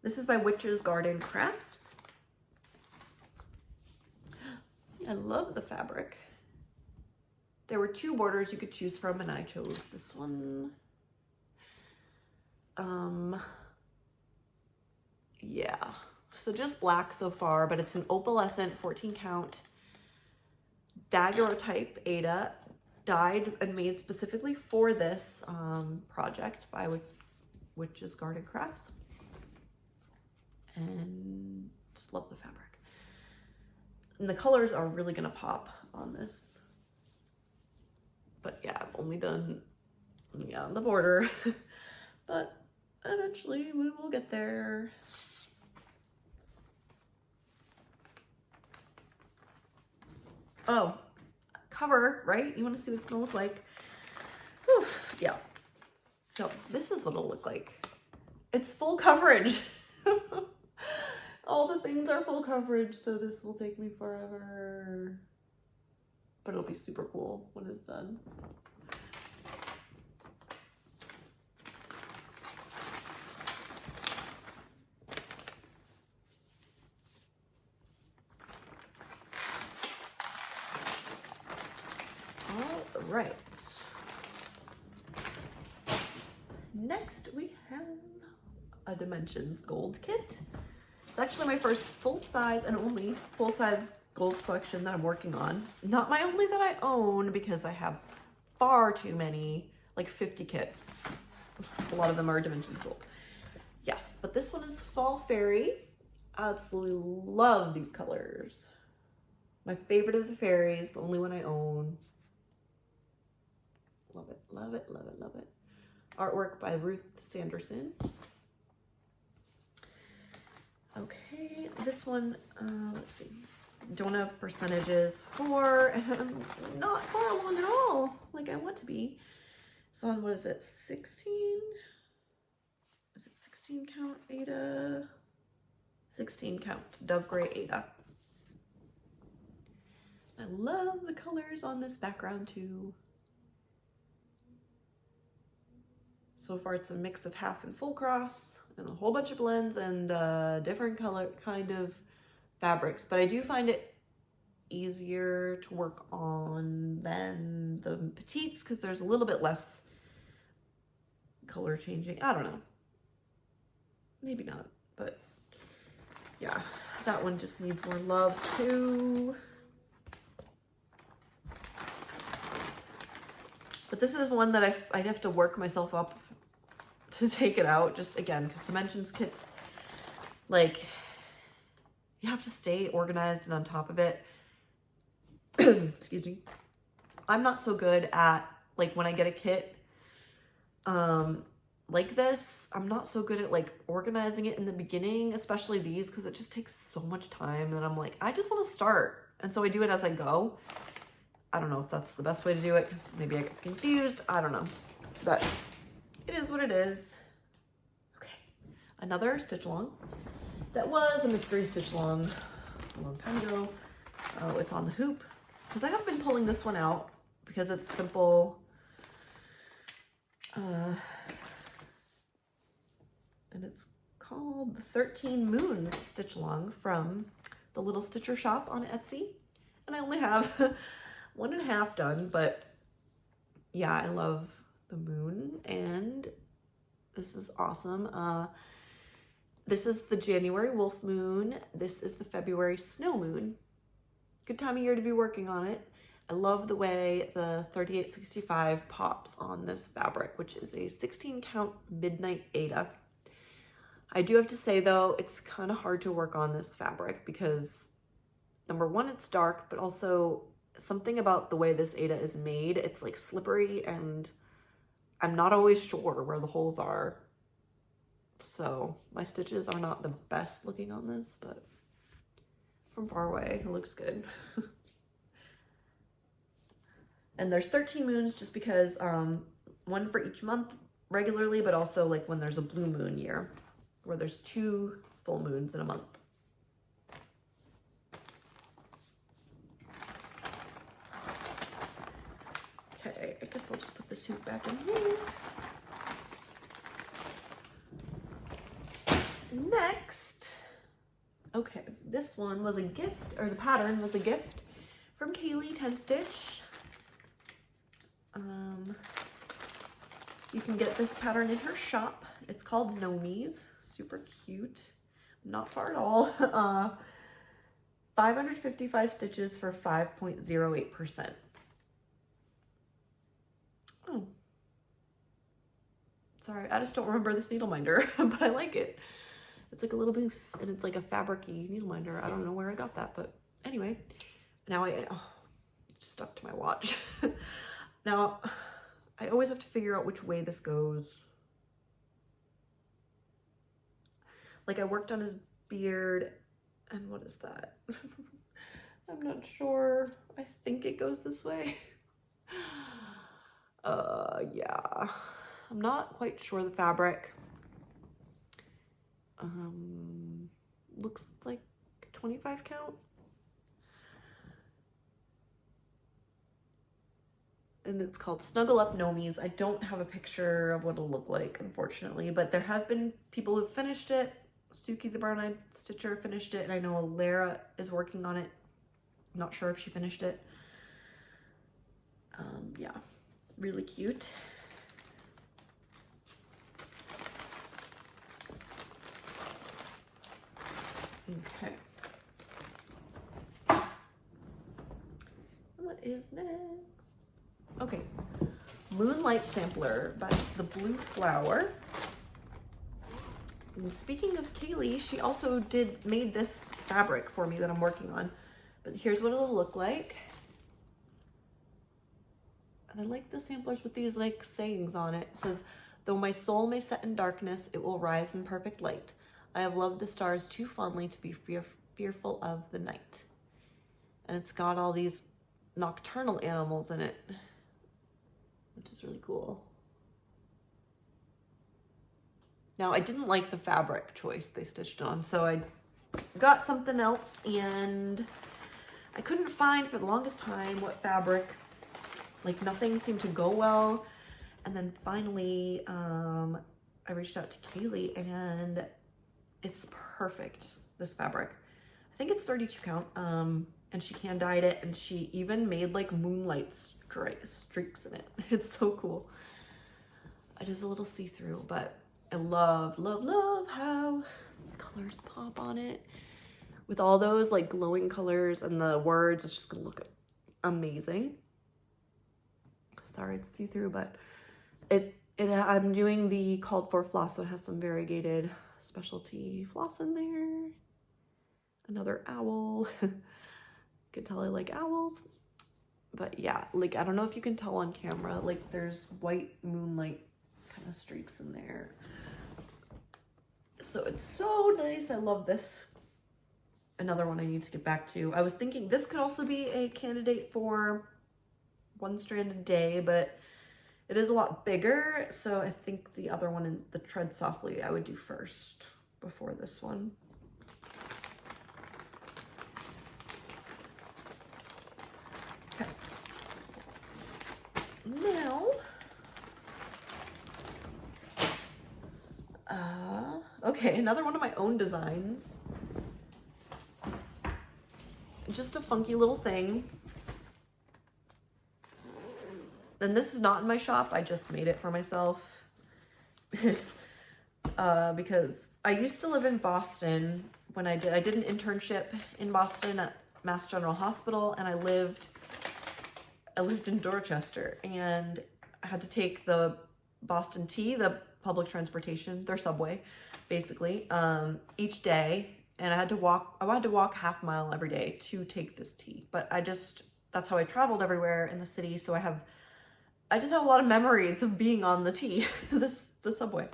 This is by Witch's Garden Crafts. I love the fabric. There were 2 borders you could choose from and I chose this one. Yeah, so just black so far, but it's an opalescent 14 count daguerreotype Aida, dyed and made specifically for this project by Witch's Garden Crafts. And just love the fabric. And the colors are really gonna pop on this. But yeah, I've only done, yeah, the border. But eventually we will get there. Oh, cover, right? You want to see what it's gonna look like? Whew, yeah. So this is what it'll look like. It's full coverage. All the things are full coverage, so this will take me forever. But it'll be super cool when it's done. All right. Next we have a Dimensions gold kit. It's actually my first full-size and only full-size gold collection that I'm working on. Not my only that I own, because I have far too many, like 50 kits. A lot of them are Dimensions gold. Yes, but this one is Fall Fairy. I absolutely love these colors. My favorite of the fairies, the only one I own. Love it, love it, love it, love it. Artwork by Ruth Sanderson. Okay, this one, let's see. Don't have percentages for, and I'm not far along at all, like I want to be. It's on, what is it, 16? Is it 16 count Aida? 16 count Dove Gray Aida. I love the colors on this background too. So far it's a mix of half and full cross and a whole bunch of blends and different color kind of fabrics, but I do find it easier to work on than the petites because there's a little bit less color changing. I don't know, maybe not, but yeah, that one just needs more love too. But this is one that I'd have to work myself up to take it out, just again, because Dimensions kits, like, you have to stay organized and on top of it. Excuse me. I'm not so good at, like, when I get a kit like this, I'm not so good at, like, organizing it in the beginning, especially these, because it just takes so much time that I'm like, I just want to start. And so I do it as I go. I don't know if that's the best way to do it, because maybe I get confused. I don't know. But it is what it is. Okay. Another stitch along. That was a mystery stitch along a long time ago. Oh, it's on the hoop. Because I have been pulling this one out because it's simple. And it's called the 13 Moons Stitch Along from the Little Stitcher Shop on Etsy. And I only have 1.5 done, but yeah, I love the moon and this is awesome. This is the January wolf moon. This is the February snow moon. Good time of year to be working on it. I love the way the 3865 pops on this fabric, which is a 16 count Midnight Ada. I do have to say though, it's kind of hard to work on this fabric because number one, it's dark, but also something about the way this Ada is made, it's like slippery and I'm not always sure where the holes are. So my stitches are not the best looking on this, but from far away, it looks good. And there's 13 moons just because one for each month regularly, but also like when there's a blue moon year where there's 2 full moons in a month. Okay, I guess I'll just put this hoop back in here. Next, okay, this one was a gift, or the pattern was a gift from Kaylee 10 Stitch. You can get this pattern in her shop. It's called Nomies. Super cute. Not far at all. 555 stitches for 5.08%. Oh. Sorry, I just don't remember this needle minder, but I like it. It's like a little boost, and it's like a fabric-y needle minder. I don't know where I got that, but anyway. Now it just stuck to my watch. Now, I always have to figure out which way this goes. Like I worked on his beard, and what is that? I'm not sure. I think it goes this way. Yeah. I'm not quite sure the fabric. Looks like 25 count. And it's called Snuggle Up Nomies. I don't have a picture of what it'll look like, unfortunately, but there have been people who've finished it. Suki, the brown-eyed stitcher, finished it, and I know Lara is working on it. I'm not sure if she finished it. Yeah, really cute. Okay. What is next? Okay, Moonlight sampler by the Blue Flower. And speaking of Kaylee, she also made this fabric for me that I'm working on. But here's what it'll look like. And I like the samplers with these like sayings on it. It says, "Though my soul may set in darkness, it will rise in perfect light. I have loved the stars too fondly to be fearful of the night." And it's got all these nocturnal animals in it, which is really cool. Now, I didn't like the fabric choice they stitched on, so I got something else, and I couldn't find for the longest time what fabric. Like, nothing seemed to go well. And then finally, I reached out to Kaylee, and it's perfect, this fabric. I think it's 32 count, and she hand dyed it, and she even made like moonlight streaks in it. It's so cool. It is a little see-through, but I love, love, love how the colors pop on it. With all those like glowing colors and the words, it's just gonna look amazing. Sorry, it's see-through, but I'm doing the called for floss, so it has some variegated specialty floss in there. Another owl. You can tell I like owls. But yeah, like I don't know if you can tell on camera, like there's white moonlight kind of streaks in there. So it's so nice. I love this. Another one I need to get back to. I was thinking this could also be a candidate for one strand a day, but it is a lot bigger. So I think the other one, in the Tread Softly, I would do first before this one. Okay. Now, okay, another one of my own designs. Just a funky little thing. And this is not in my shop. I just made it for myself. Because I used to live in Boston when I did an internship in Boston at Mass General Hospital, and I lived I lived in Dorchester and I had to take the Boston T, the public transportation, their subway, basically, each day. And I had to walk half mile every day to take this T. But that's how I traveled everywhere in the city. So I just have a lot of memories of being on the T, the subway.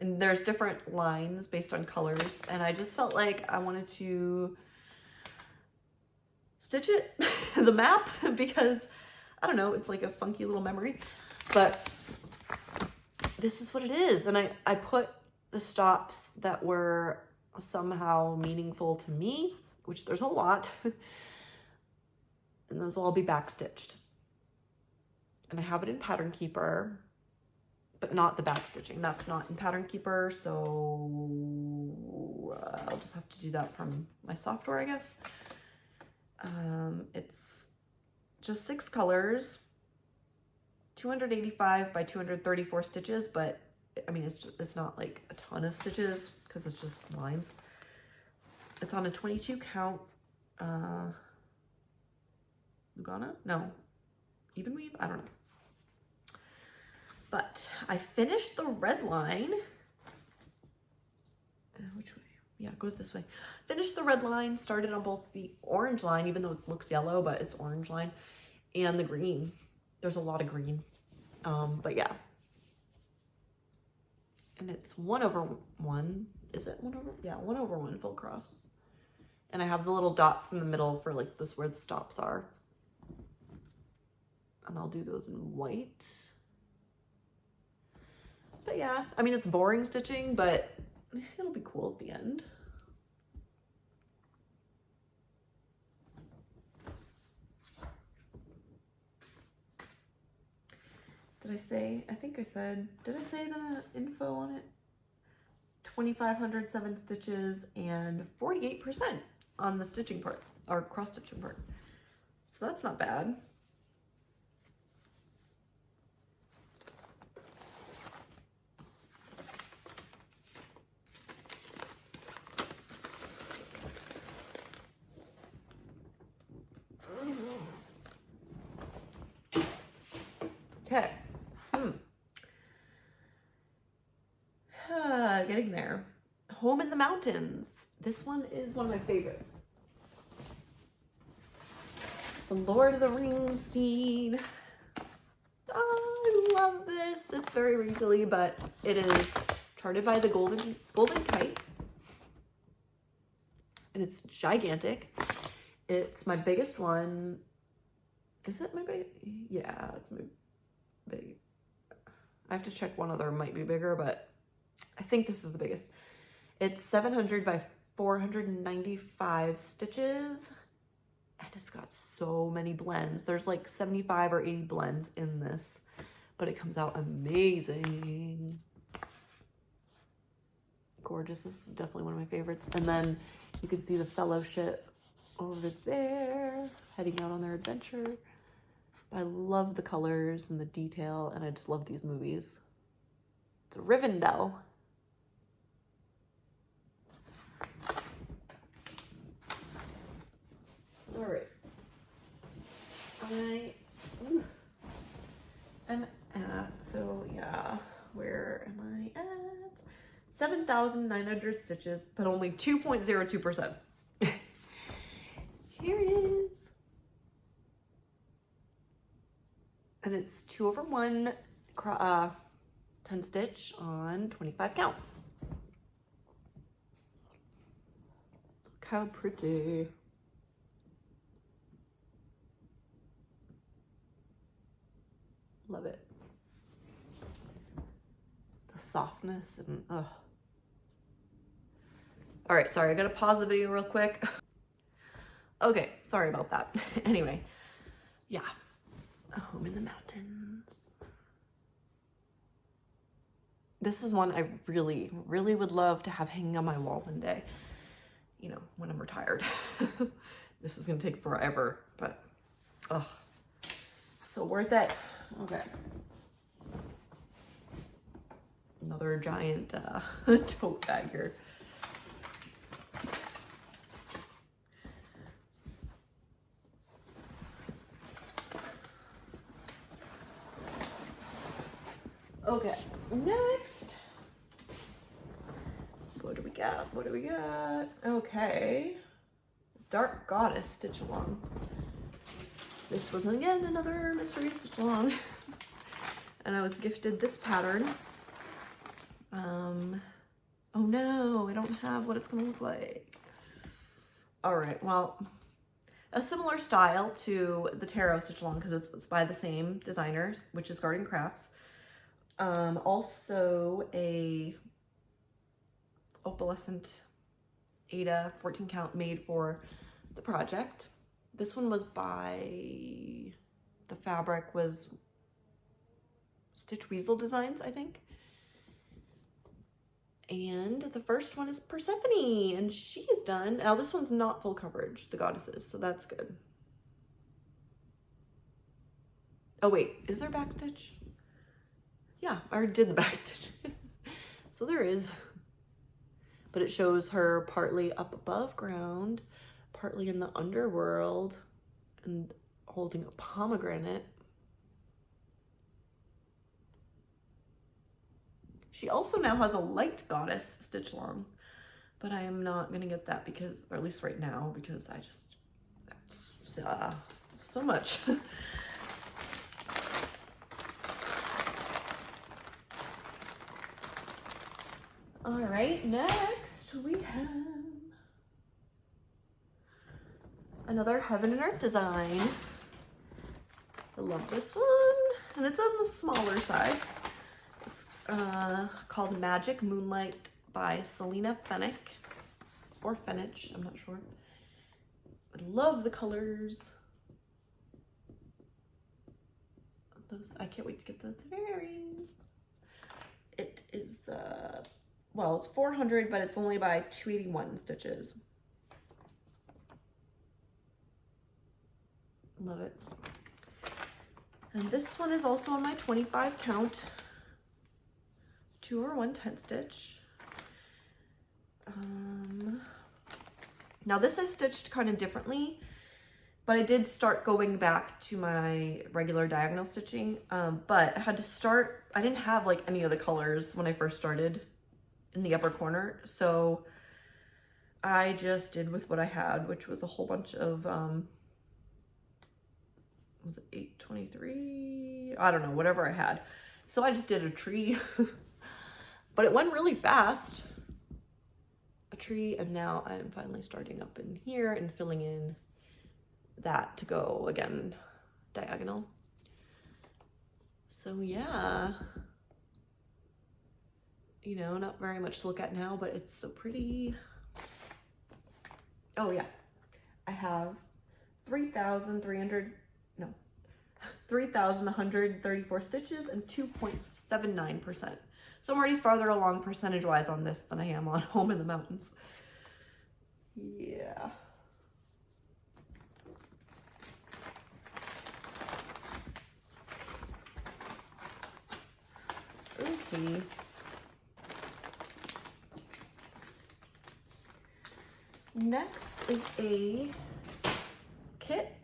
And there's different lines based on colors. And I just felt like I wanted to stitch it, the map, because I don't know, it's like a funky little memory. But this is what it is. And I put the stops that were somehow meaningful to me, which there's a lot. And those will all be backstitched. And I have it in Pattern Keeper, but not the back stitching. That's not in Pattern Keeper, so I'll just have to do that from my software, I guess. It's just 6 colors, 285 by 234 stitches, but I mean, it's not like a ton of stitches because it's just lines. It's on a 22 count, Gullana? No, even weave? I don't know. But I finished the red line. Which way? Yeah, it goes this way. Finished the red line, started on both the orange line, even though it looks yellow, but it's orange line, and the green. There's a lot of green. But yeah. And it's 1/1. Is it 1/? Yeah, 1/1 full cross. And I have the little dots in the middle for like this where the stops are. And I'll do those in white. But yeah, I mean, it's boring stitching, but it'll be cool at the end. Did I say, I think I said, did I say the info on it? 2,507 stitches and 48% on the stitching part, or cross stitching part. So that's not bad. Okay. Getting there. Home in the Mountains. This one is one of my favorites. The Lord of the Rings scene. Oh, I love this. It's very wrinkly, but it is charted by the Golden Kite. And it's gigantic. It's my biggest one. Is it my big? Yeah, it's my big. I have to check one other might be bigger, but I think this is the biggest. It's 700 by 495 stitches, and it's got so many blends. There's like 75 or 80 blends in this, but it comes out amazing. Gorgeous. This is definitely one of my favorites. And then you can see the Fellowship over there heading out on their adventure. I love the colors and the detail, and I just love these movies. It's a Rivendell. All right. I'm at, so yeah, where am I at? 7,900 stitches, but only 2.02%. Here it is. And it's 2/1 10 stitch on 25 count. Look how pretty. Love it. The softness and All right, sorry, I gotta pause the video real quick. Okay, sorry about that. Anyway, yeah. A Home in the Mountains. This is one I really, really would love to have hanging on my wall one day. You know, when I'm retired. This is gonna take forever, but so worth it. Okay. Another giant tote bag here. Next, what do we got? What do we got? Okay, Dark Goddess stitch along. This was again another mystery stitch along, and I was gifted this pattern. Oh no, I don't have what it's gonna look like. All right, well, a similar style to the tarot stitch along because it's by the same designer, which is Garden Crafts. Also a opalescent Ada 14 count made for the project. This one was by, the fabric was Stitch Weasel Designs, I think. And the first one is Persephone, and she is done. Now this one's not full coverage, the goddesses, so that's good. Oh wait, is there backstitch? Yeah, I already did the backstitch. So there is. But it shows her partly up above ground, partly in the underworld, and holding a pomegranate. She also now has a light goddess stitch along, but I am not gonna get that because, or at least right now, because I just, so much. All right, next we have another Heaven and Earth design. I love this one, and it's on the smaller side. Called Magic Moonlight by Selena Fennick, or Fenich, I'm not sure. I love the colors. Those, I can't wait to get those fairies. It is, well, it's 400, but it's only by 281 stitches. Love it. And this one is also on my 25 count. 2 or 1/10 stitch. Now this I stitched kind of differently, but I did start going back to my regular diagonal stitching, but I had to start, I didn't have like any of the colors when I first started in the upper corner, so I just did with what I had, which was a whole bunch of, was it 823? I don't know, whatever I had. So I just did a tree. But it went really fast, a tree, and now I'm finally starting up in here and filling in that to go again diagonal. So yeah, you know, not very much to look at now, but it's so pretty. Oh yeah, I have 3,134 stitches and 2.79%. So I'm already farther along percentage-wise on this than I am on Home in the Mountains. Yeah. Okay. Next is a kit.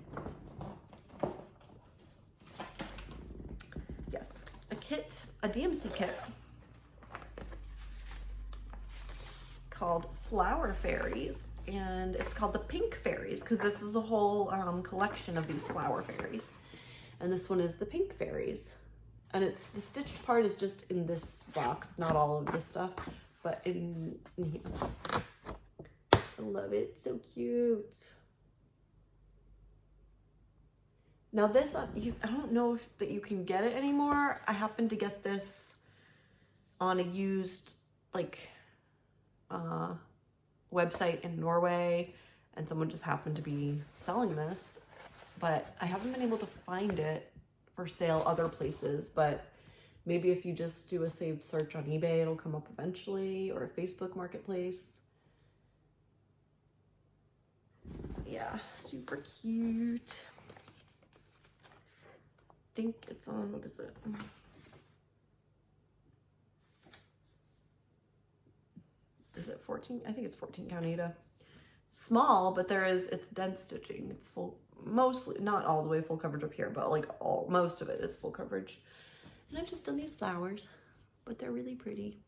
Yes, a kit, a DMC kit called Flower Fairies, and it's called the Pink Fairies because this is a whole collection of these flower fairies, and this one is the Pink Fairies, and it's the stitched part is just in this box, not all of this stuff, but in here. I love it, so cute. Now this, I don't know if that you can get it anymore. I happened to get this on a used like website in Norway, and someone just happened to be selling this, but I haven't been able to find it for sale other places. But maybe if you just do a saved search on eBay, it'll come up eventually, or a Facebook marketplace. Yeah, super cute. I think it's on, what is it? Is it 14? I think it's 14 count Ada. Small, but it's dense stitching. It's full, mostly, not all the way full coverage up here, but like most of it is full coverage. And I've just done these flowers. but they're really pretty.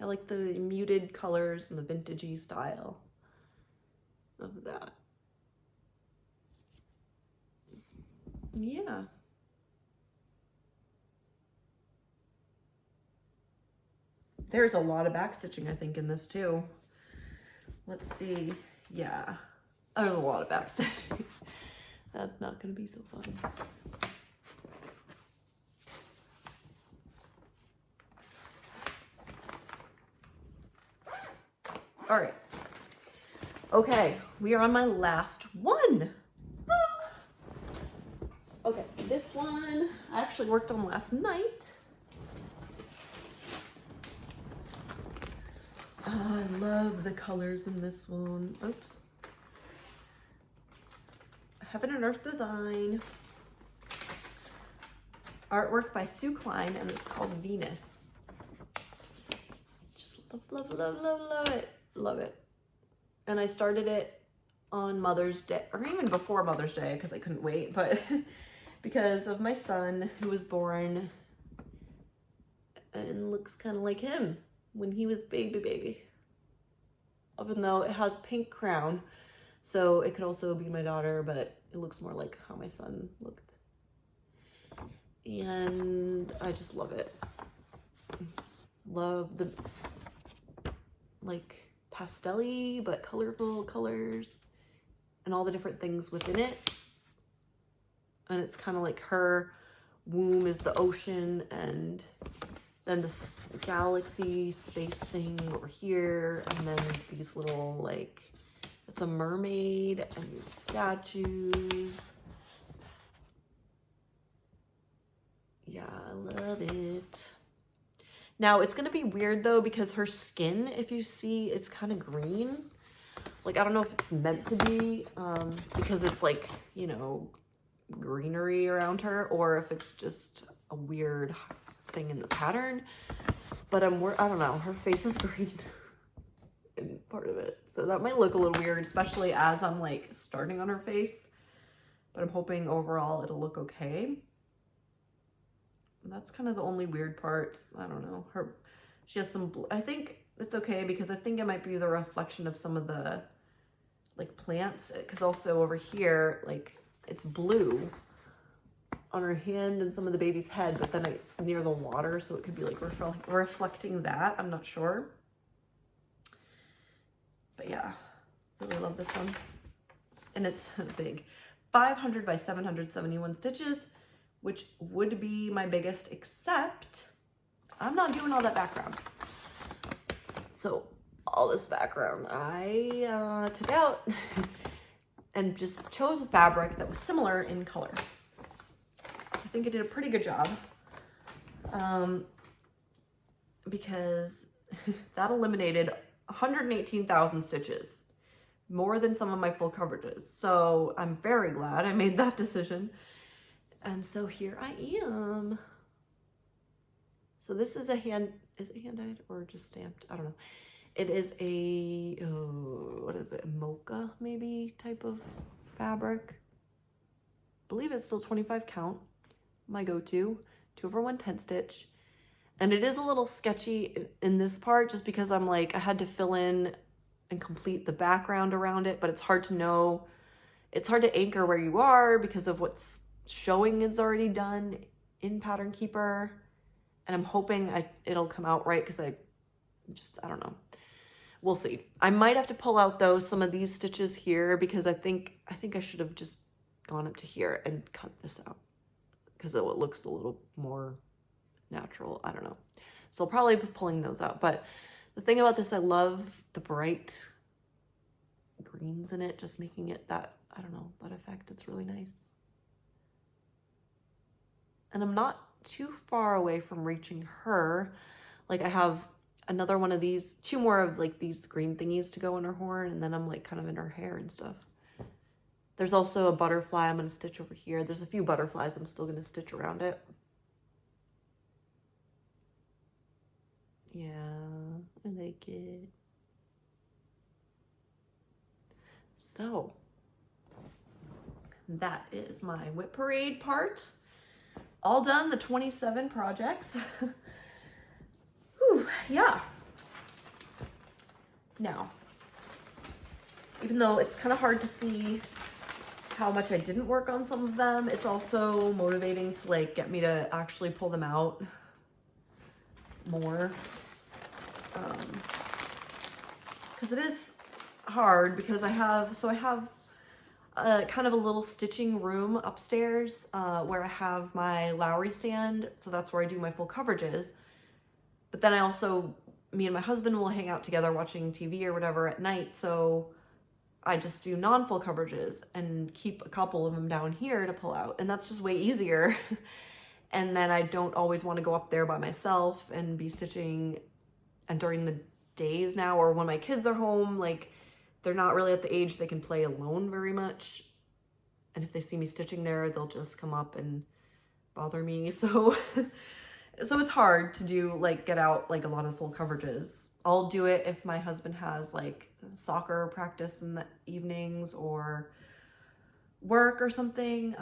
I like the muted colors and the vintagey style of that. Yeah. There's a lot of backstitching, I think, in this too. Let's see. Yeah, there's a lot of backstitching. That's not going to be so fun. All right. Okay, we are on my last one. Okay, this one I actually worked on last night. Oh, I love the colors in this one. Oops. Heaven and Earth Design. Artwork by Sue Klein, and it's called Venus. Just love, love, love, love, love it. Love it. And I started it on Mother's Day, or even before Mother's Day, because I couldn't wait, but because of my son who was born and looks kind of like him when he was baby. Even though it has pink crown, so it could also be my daughter, but it looks more like how my son looked. And I just love it. Love the like pastel-y but colorful colors and all the different things within it. And it's kind of like her womb is the ocean, and then this galaxy space thing over here, and then these little, like, it's a mermaid and these statues. Yeah, I love it. Now, it's gonna be weird though, because her skin, if you see, it's kind of green. Like, I don't know if it's meant to be, because it's like, you know, greenery around her, or if it's just a weird thing in the pattern. But I don't know, her face is green in part of it, so that might look a little weird, especially as I'm like starting on her face, but I'm hoping overall it'll look okay. And that's kind of the only weird parts. I don't know, she has some I think it's okay, because I think it might be the reflection of some of the like plants, because also over here, like, it's blue on her hand and some of the baby's head, but then it's near the water, so it could be like reflecting that. I'm not sure. But yeah, really love this one. And it's big. 500 by 771 stitches, which would be my biggest, except I'm not doing all that background. So all this background I took out and just chose a fabric that was similar in color. I think I did a pretty good job, because that eliminated 118,000 stitches, more than some of my full coverages. So I'm very glad I made that decision. And so here I am. So this is is it hand-dyed or just stamped? I don't know. It is a, what is it, mocha maybe type of fabric. I believe it's still 25 count. My go-to, 2/110 stitch. And it is a little sketchy in this part, just because I'm like, I had to fill in and complete the background around it, but it's hard to know, it's hard to anchor where you are because of what's showing is already done in Pattern Keeper. And I'm hoping it'll come out right, because I don't know. We'll see. I might have to pull out though some of these stitches here, because I think I should have just gone up to here and cut this out, because it looks a little more natural. I don't know. So I'll probably be pulling those out. But the thing about this, I love the bright greens in it, just making it that, I don't know, that effect. It's really nice. And I'm not too far away from reaching her. Like, I have another one of these, two more of like these green thingies to go in her horn, and then I'm like kind of in her hair and stuff. There's also a butterfly I'm going to stitch over here. There's a few butterflies I'm still going to stitch around it. Yeah, I like it. So that is my WIP Parade part. all done, the 27 projects. Whew, yeah. Now, even though it's kind of hard to see how much I didn't work on some of them, it's also motivating to like get me to actually pull them out more. Because it is hard because I have kind of a little stitching room upstairs where I have my Lowry stand. So that's where I do my full coverages. But then I also, me and my husband will hang out together watching TV or whatever at night. So I just do non-full coverages and keep a couple of them down here to pull out. And that's just way easier. And then I don't always want to go up there by myself and be stitching. And during the days now, or when my kids are home, like they're not really at the age they can play alone very much. And if they see me stitching there, they'll just come up and bother me. So it's hard to do, like, get out like a lot of full coverages. I'll do it if my husband has like soccer practice in the evenings or work or something.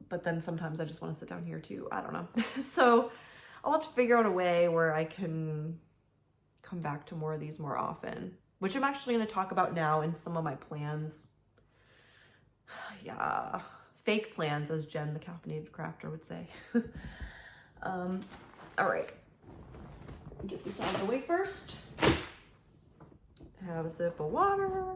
But then sometimes I just want to sit down here too. I don't know. So I'll have to figure out a way where I can come back to more of these more often, which I'm actually going to talk about now in some of my plans. Yeah, fake plans, as Jen, the caffeinated crafter, would say. All right, get this out of the way first. Have a sip of water.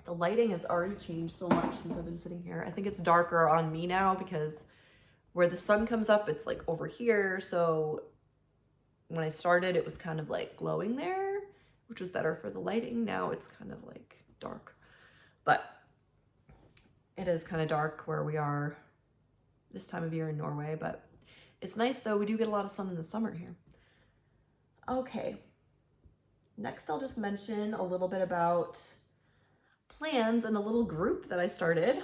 The lighting has already changed so much since I've been sitting here. I think it's darker on me now because where the sun comes up, it's like over here. So when I started, it was kind of like glowing there, which was better for the lighting. Now it's kind of like dark, but it is kind of dark where we are this time of year in Norway, but it's nice though. We do get a lot of sun in the summer here. Okay. Next, I'll just mention a little bit about plans and a little group that I started.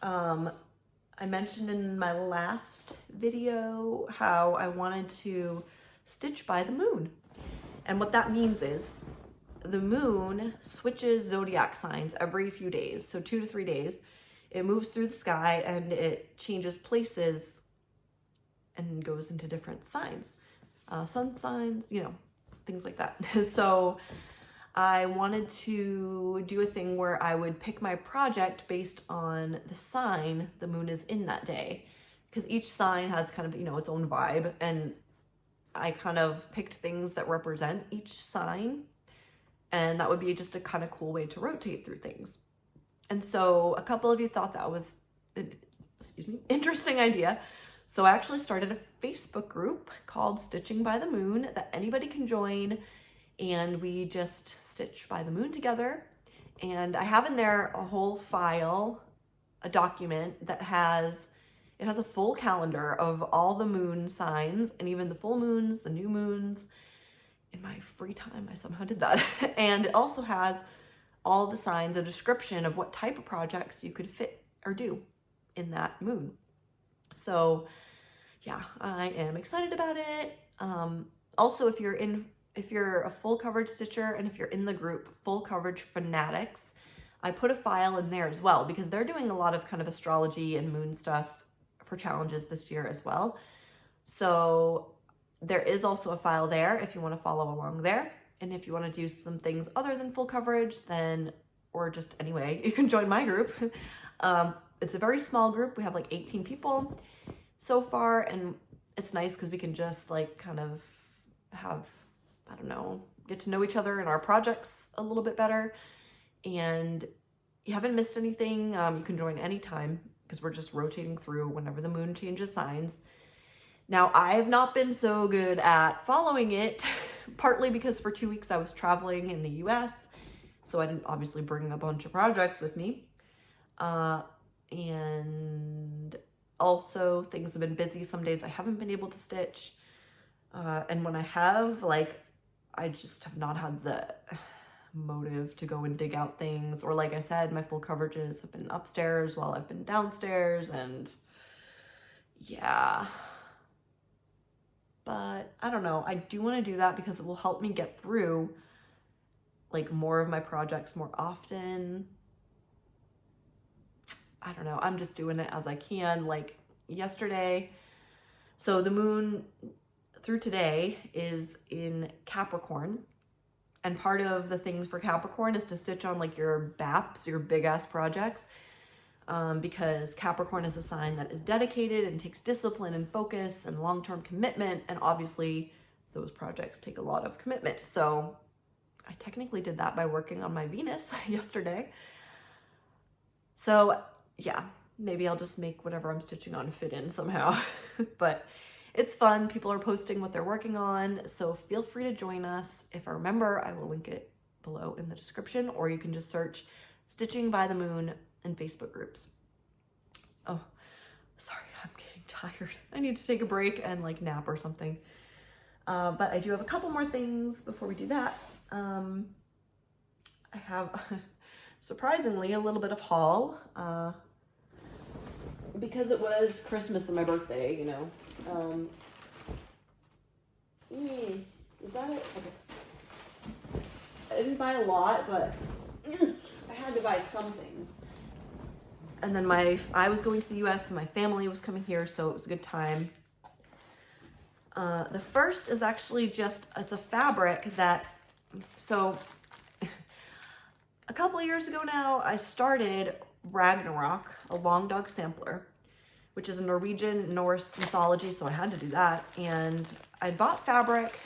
I mentioned in my last video how I wanted to stitch by the moon. And what that means is the moon switches zodiac signs every few days. So 2 to 3 days, it moves through the sky and it changes places and goes into different signs, sun signs, you know, things like that. So I wanted to do a thing where I would pick my project based on the sign the moon is in that day, because each sign has kind of, you know, its own vibe, and I kind of picked things that represent each sign, and that would be just a kind of cool way to rotate through things. And so a couple of you thought that was an, interesting idea. So I actually started a Facebook group called Stitching by the Moon that anybody can join, and we just stitch by the moon together. And I have in there a whole file, a document that has a full calendar of all the moon signs and even the full moons, the new moons. In my free time, I somehow did that. And it also has all the signs, a description of what type of projects you could fit or do in that moon. So yeah, I am excited about it. Also, if you're a full coverage stitcher and if you're in the group Full Coverage Fanatics, I put a file in there as well because they're doing a lot of kind of astrology and moon stuff for challenges this year as well. So there is also a file there if you want to follow along there. And if you want to do some things other than full coverage, then, or just anyway, you can join my group. It's a very small group. We have like 18 people so far, and it's nice because we can just like kind of have, I don't know, get to know each other and our projects a little bit better. And you haven't missed anything. You can join anytime because we're just rotating through whenever the moon changes signs. Now, I have not been so good at following it, partly because for 2 weeks I was traveling in the US, so I didn't obviously bring a bunch of projects with me. And also things have been busy. Some days I haven't been able to stitch. And when I have, like, I just have not had the motive to go and dig out things. Or like I said, my full coverages have been upstairs while I've been downstairs, and yeah. But I don't know, I do want to do that because it will help me get through like more of my projects more often. I don't know, I'm just doing it as I can. Like yesterday, so the moon through today is in Capricorn, and part of the things for Capricorn is to stitch on like your BAPs, your big ass projects, because Capricorn is a sign that is dedicated and takes discipline and focus and long-term commitment, and obviously those projects take a lot of commitment. So I technically did that by working on my Venus yesterday. So yeah, maybe I'll just make whatever I'm stitching on fit in somehow. But it's fun. People are posting what they're working on, so feel free to join us. If I remember, I will link it below in the description, or you can just search Stitching by the Moon in Facebook groups. Oh, sorry, I'm getting tired. I need to take a break and like nap or something. But I do have a couple more things before we do that. I have, surprisingly, a little bit of haul, because it was Christmas and my birthday, you know. Is that it? Okay. I didn't buy a lot, but I had to buy some things. And then I was going to the US and my family was coming here, so it was a good time. The first is actually it's a fabric that, so a couple of years ago now, I started Ragnarok, a long dog sampler, which is a Norwegian Norse mythology, so I had to do that. And I bought fabric,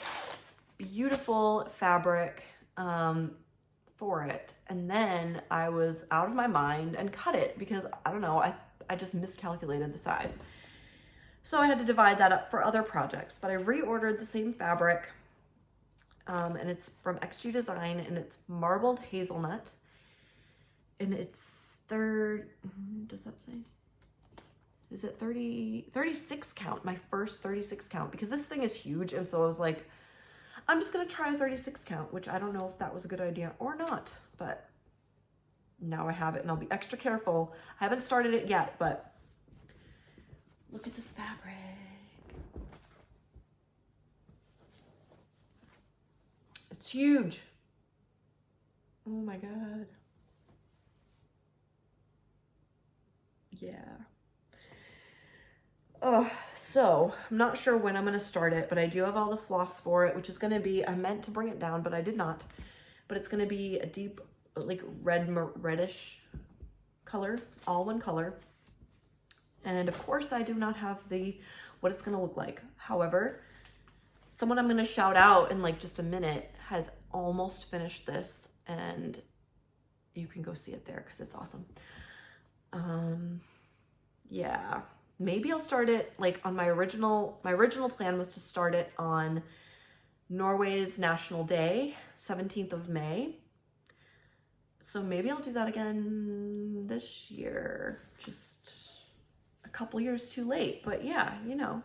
beautiful fabric, for it. And then I was out of my mind and cut it because, I don't know, I just miscalculated the size. So I had to divide that up for other projects, but I reordered the same fabric, and it's from XG Design, and it's marbled hazelnut, and it's does that say? Is it 36 count, my first 36 count, because this thing is huge. And so I was like, I'm just going to try a 36 count, which I don't know if that was a good idea or not, but now I have it and I'll be extra careful. I haven't started it yet, but look at this fabric. It's huge. Oh my God. Yeah. Oh, so I'm not sure when I'm going to start it, but I do have all the floss for it, which is going to be, I meant to bring it down, but I did not, but it's going to be a deep, like reddish color, all one color. And of course I do not have what it's going to look like. However, someone I'm going to shout out in like just a minute has almost finished this, and you can go see it there because it's awesome. Yeah, maybe I'll start it like on my original plan was to start it on Norway's National Day, 17th of May. So maybe I'll do that again this year, just a couple years too late, but yeah, you know.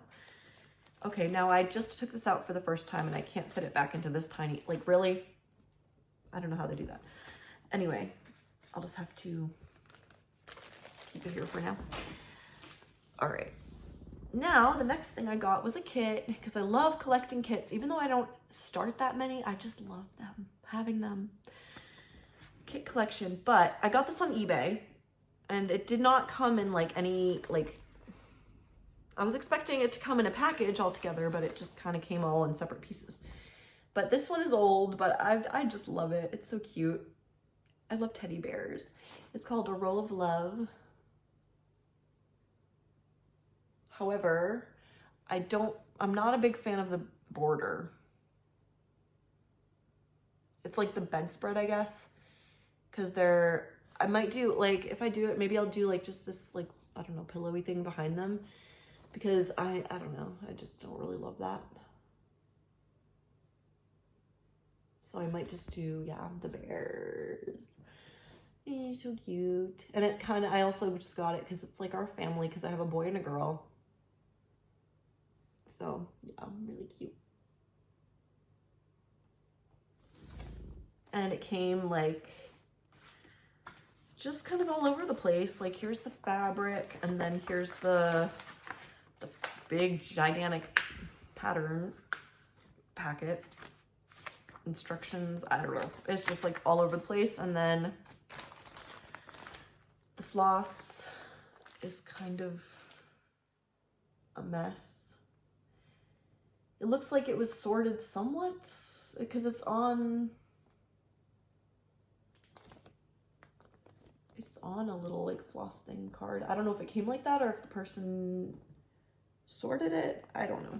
Okay, now I just took this out for the first time and I can't fit it back into this tiny, like really? I don't know how they do that. Anyway, I'll just have to keep it here for now. All right. Now, the next thing I got was a kit, because I love collecting kits. Even though I don't start that many, I just love them, having them. Kit collection, but I got this on eBay, and it did not come in like any, like, I was expecting it to come in a package all together, but it just kind of came all in separate pieces. But this one is old, but I just love it. It's so cute. I love teddy bears. It's called A Roll of Love. However, I'm not a big fan of the border. It's like the bedspread, I guess, because I might do, like, if I do it, maybe I'll do like just this, like, I don't know, pillowy thing behind them, because I don't know, I just don't really love that. So I might just do, yeah, the bears. He's so cute. And it kind of, I also just got it because it's like our family, because I have a boy and a girl. So, yeah, really cute. And it came like just kind of all over the place. Like, here's the fabric, and then here's the big gigantic pattern packet. Instructions, I don't know. It's just like all over the place. And then the floss, is kind of a mess. It looks like it was sorted somewhat because it's on a little like floss thing card. I don't know if it came like that or if the person sorted it. I don't know.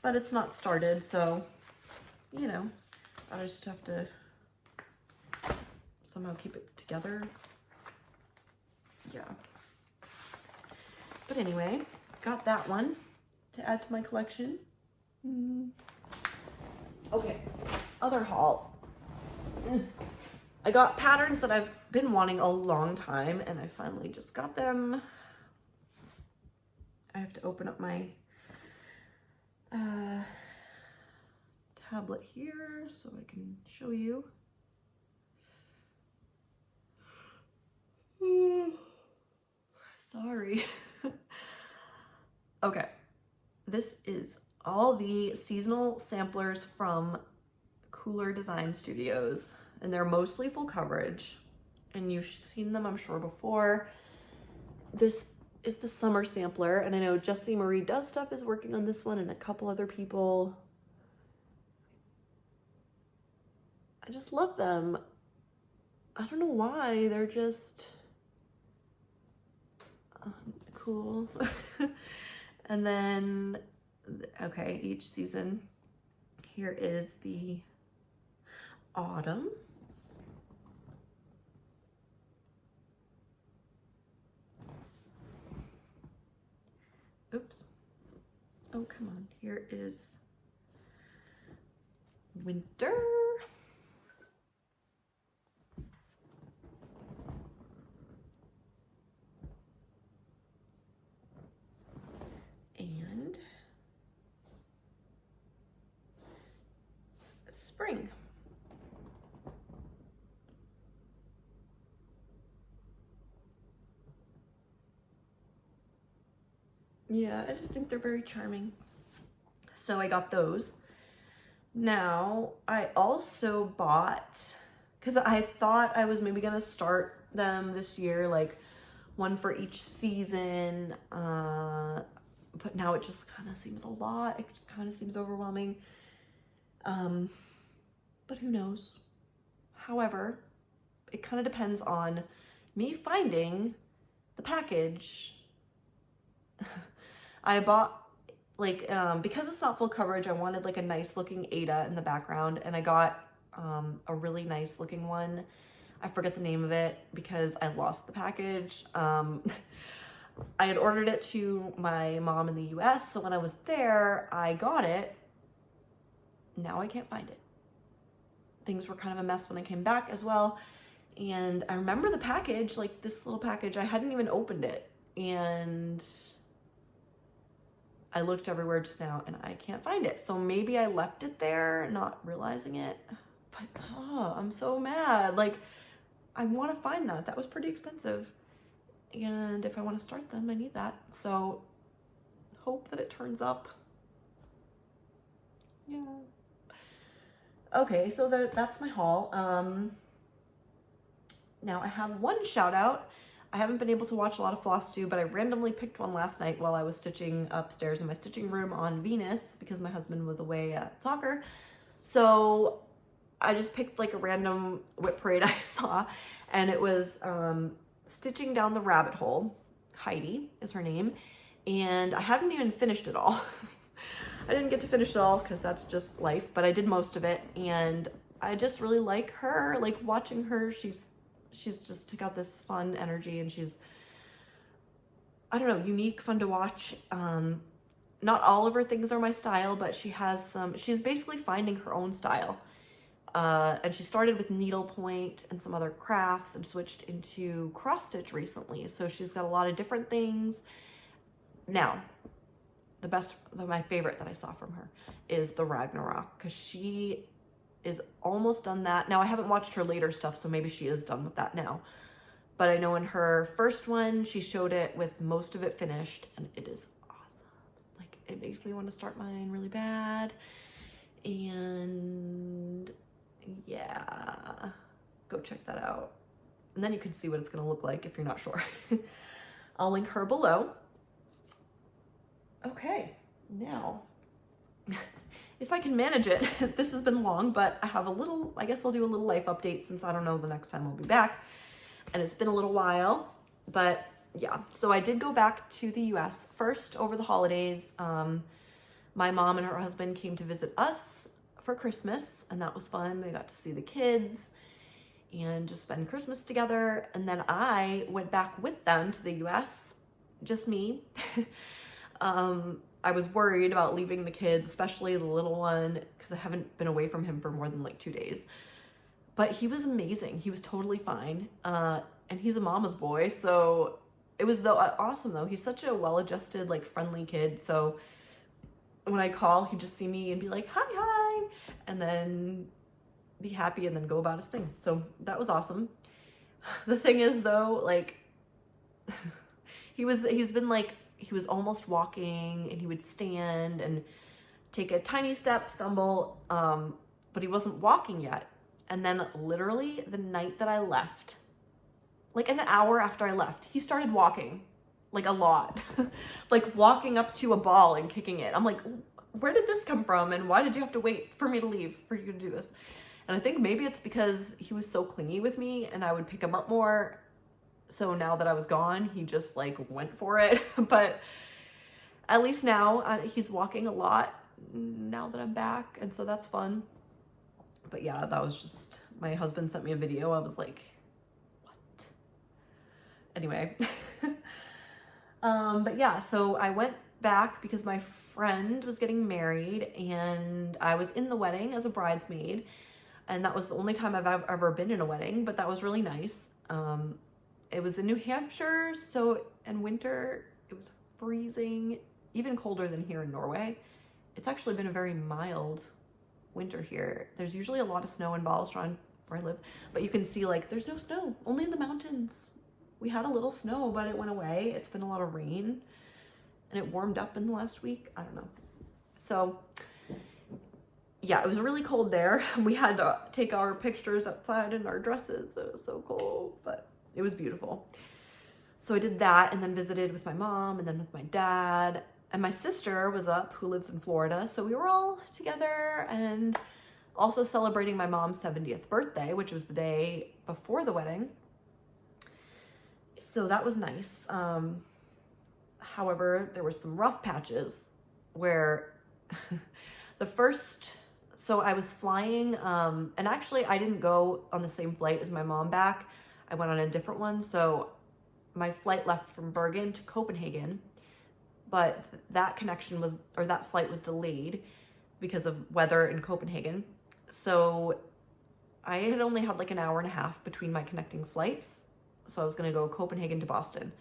But it's not started, so, you know, I just have to somehow keep it together. Yeah. But anyway, got that one to add to my collection. Okay, other haul. I got patterns that I've been wanting a long time, and I finally just got them. I have to open up my tablet here so I can show you. Sorry. Okay, this is all the seasonal samplers from Cooler Design Studios, and they're mostly full coverage, and you've seen them I'm sure before. This is the summer sampler, and I know Jessie Marie Does Stuff is working on this one and a couple other people. I just love them. I don't know why, they're just cool. And then, okay, each season. Here is the autumn. Oops. Oh, come on. Here is winter. And spring. Yeah, I just think they're very charming. So I got those. Now, I also bought, because I thought I was maybe gonna start them this year, like one for each season, but now it just kind of seems a lot. It just kind of seems overwhelming. But who knows? However, it kind of depends on me finding the package. I bought like, because it's not full coverage, I wanted like a nice looking Ada in the background, and I got a really nice looking one. I forget the name of it because I lost the package. I had ordered it to my mom in the US, so when I was there, I got it. Now I can't find it. Things were kind of a mess when I came back as well. And I remember the package, like this little package, I hadn't even opened it. And I looked everywhere just now and I can't find it. So maybe I left it there, not realizing it. But oh, I'm so mad. Like, I want to find that. That was pretty expensive. And if I want to start them, I need that. So hope that it turns up. Yeah. Okay, so that's my haul. Now I have one shout out. I haven't been able to watch a lot of Flosstube, but I randomly picked one last night while I was stitching upstairs in my stitching room on Venus because my husband was away at soccer. So I just picked like a random WIP Parade I saw, and it was Stitching Down the Rabbit Hole. Heidi is her name, and I hadn't even finished it all. I didn't get to finish it all because that's just life, but I did most of it, and I just really like her. Like watching her, she's just got this fun energy, and she's, I don't know, unique, fun to watch. Not all of her things are my style, but she's basically finding her own style. And she started with needlepoint and some other crafts and switched into cross stitch recently. So she's got a lot of different things. Now, my favorite that I saw from her is the Ragnarok, because she is almost done that. Now I haven't watched her later stuff, so maybe she is done with that now. But I know in her first one, she showed it with most of it finished, and it is awesome. Like, it makes me want to start mine really bad. And yeah, go check that out. And then you can see what it's gonna look like if you're not sure. I'll link her below. Okay, now, if I can manage it, this has been long, but I have a little, I guess I'll do a little life update since I don't know the next time I'll be back. And it's been a little while, but yeah. So I did go back to the US first over the holidays. My mom and her husband came to visit us for Christmas, and that was fun. They got to see the kids and just spend Christmas together. And then I went back with them to the US, just me. I was worried about leaving the kids, especially the little one, because I haven't been away from him for more than like 2 days. But he was amazing. He was totally fine. And he's a mama's boy, so it was awesome though. He's such a well-adjusted, like friendly kid. So when I call, he'd just see me and be like, hi, and then be happy and then go about his thing. So that was awesome. The thing is though, like he was almost walking, and he would stand and take a tiny step, stumble, but he wasn't walking yet. And then literally the night that I left, like an hour after I left, he started walking, like a lot, like walking up to a ball and kicking it. I'm like, where did this come from? And why did you have to wait for me to leave for you to do this? And I think maybe it's because he was so clingy with me and I would pick him up more. So now that I was gone, he just like went for it. But at least now he's walking a lot now that I'm back. And so that's fun. But yeah, that was just, my husband sent me a video. I was like, what? Anyway. But yeah, so I went back because my friend was getting married and I was in the wedding as a bridesmaid. And that was the only time I've ever been in a wedding, but that was really nice. It was in New Hampshire, so in winter, it was freezing, even colder than here in Norway. It's actually been a very mild winter here. There's usually a lot of snow in Balestrand where I live, but you can see like there's no snow, only in the mountains. We had a little snow, but it went away. It's been a lot of rain and it warmed up in the last week. I don't know. So yeah, it was really cold there. We had to take our pictures outside in our dresses. It was so cold, but it was beautiful. So I did that and then visited with my mom and then with my dad. And my sister was up, who lives in Florida. So we were all together and also celebrating my mom's 70th birthday, which was the day before the wedding. So that was nice. However, there were some rough patches where so I was flying, and actually I didn't go on the same flight as my mom back. I went on a different one. So my flight left from Bergen to Copenhagen, but that flight was delayed because of weather in Copenhagen. So I had only had like an hour and a half between my connecting flights. So I was going to go Copenhagen to Boston.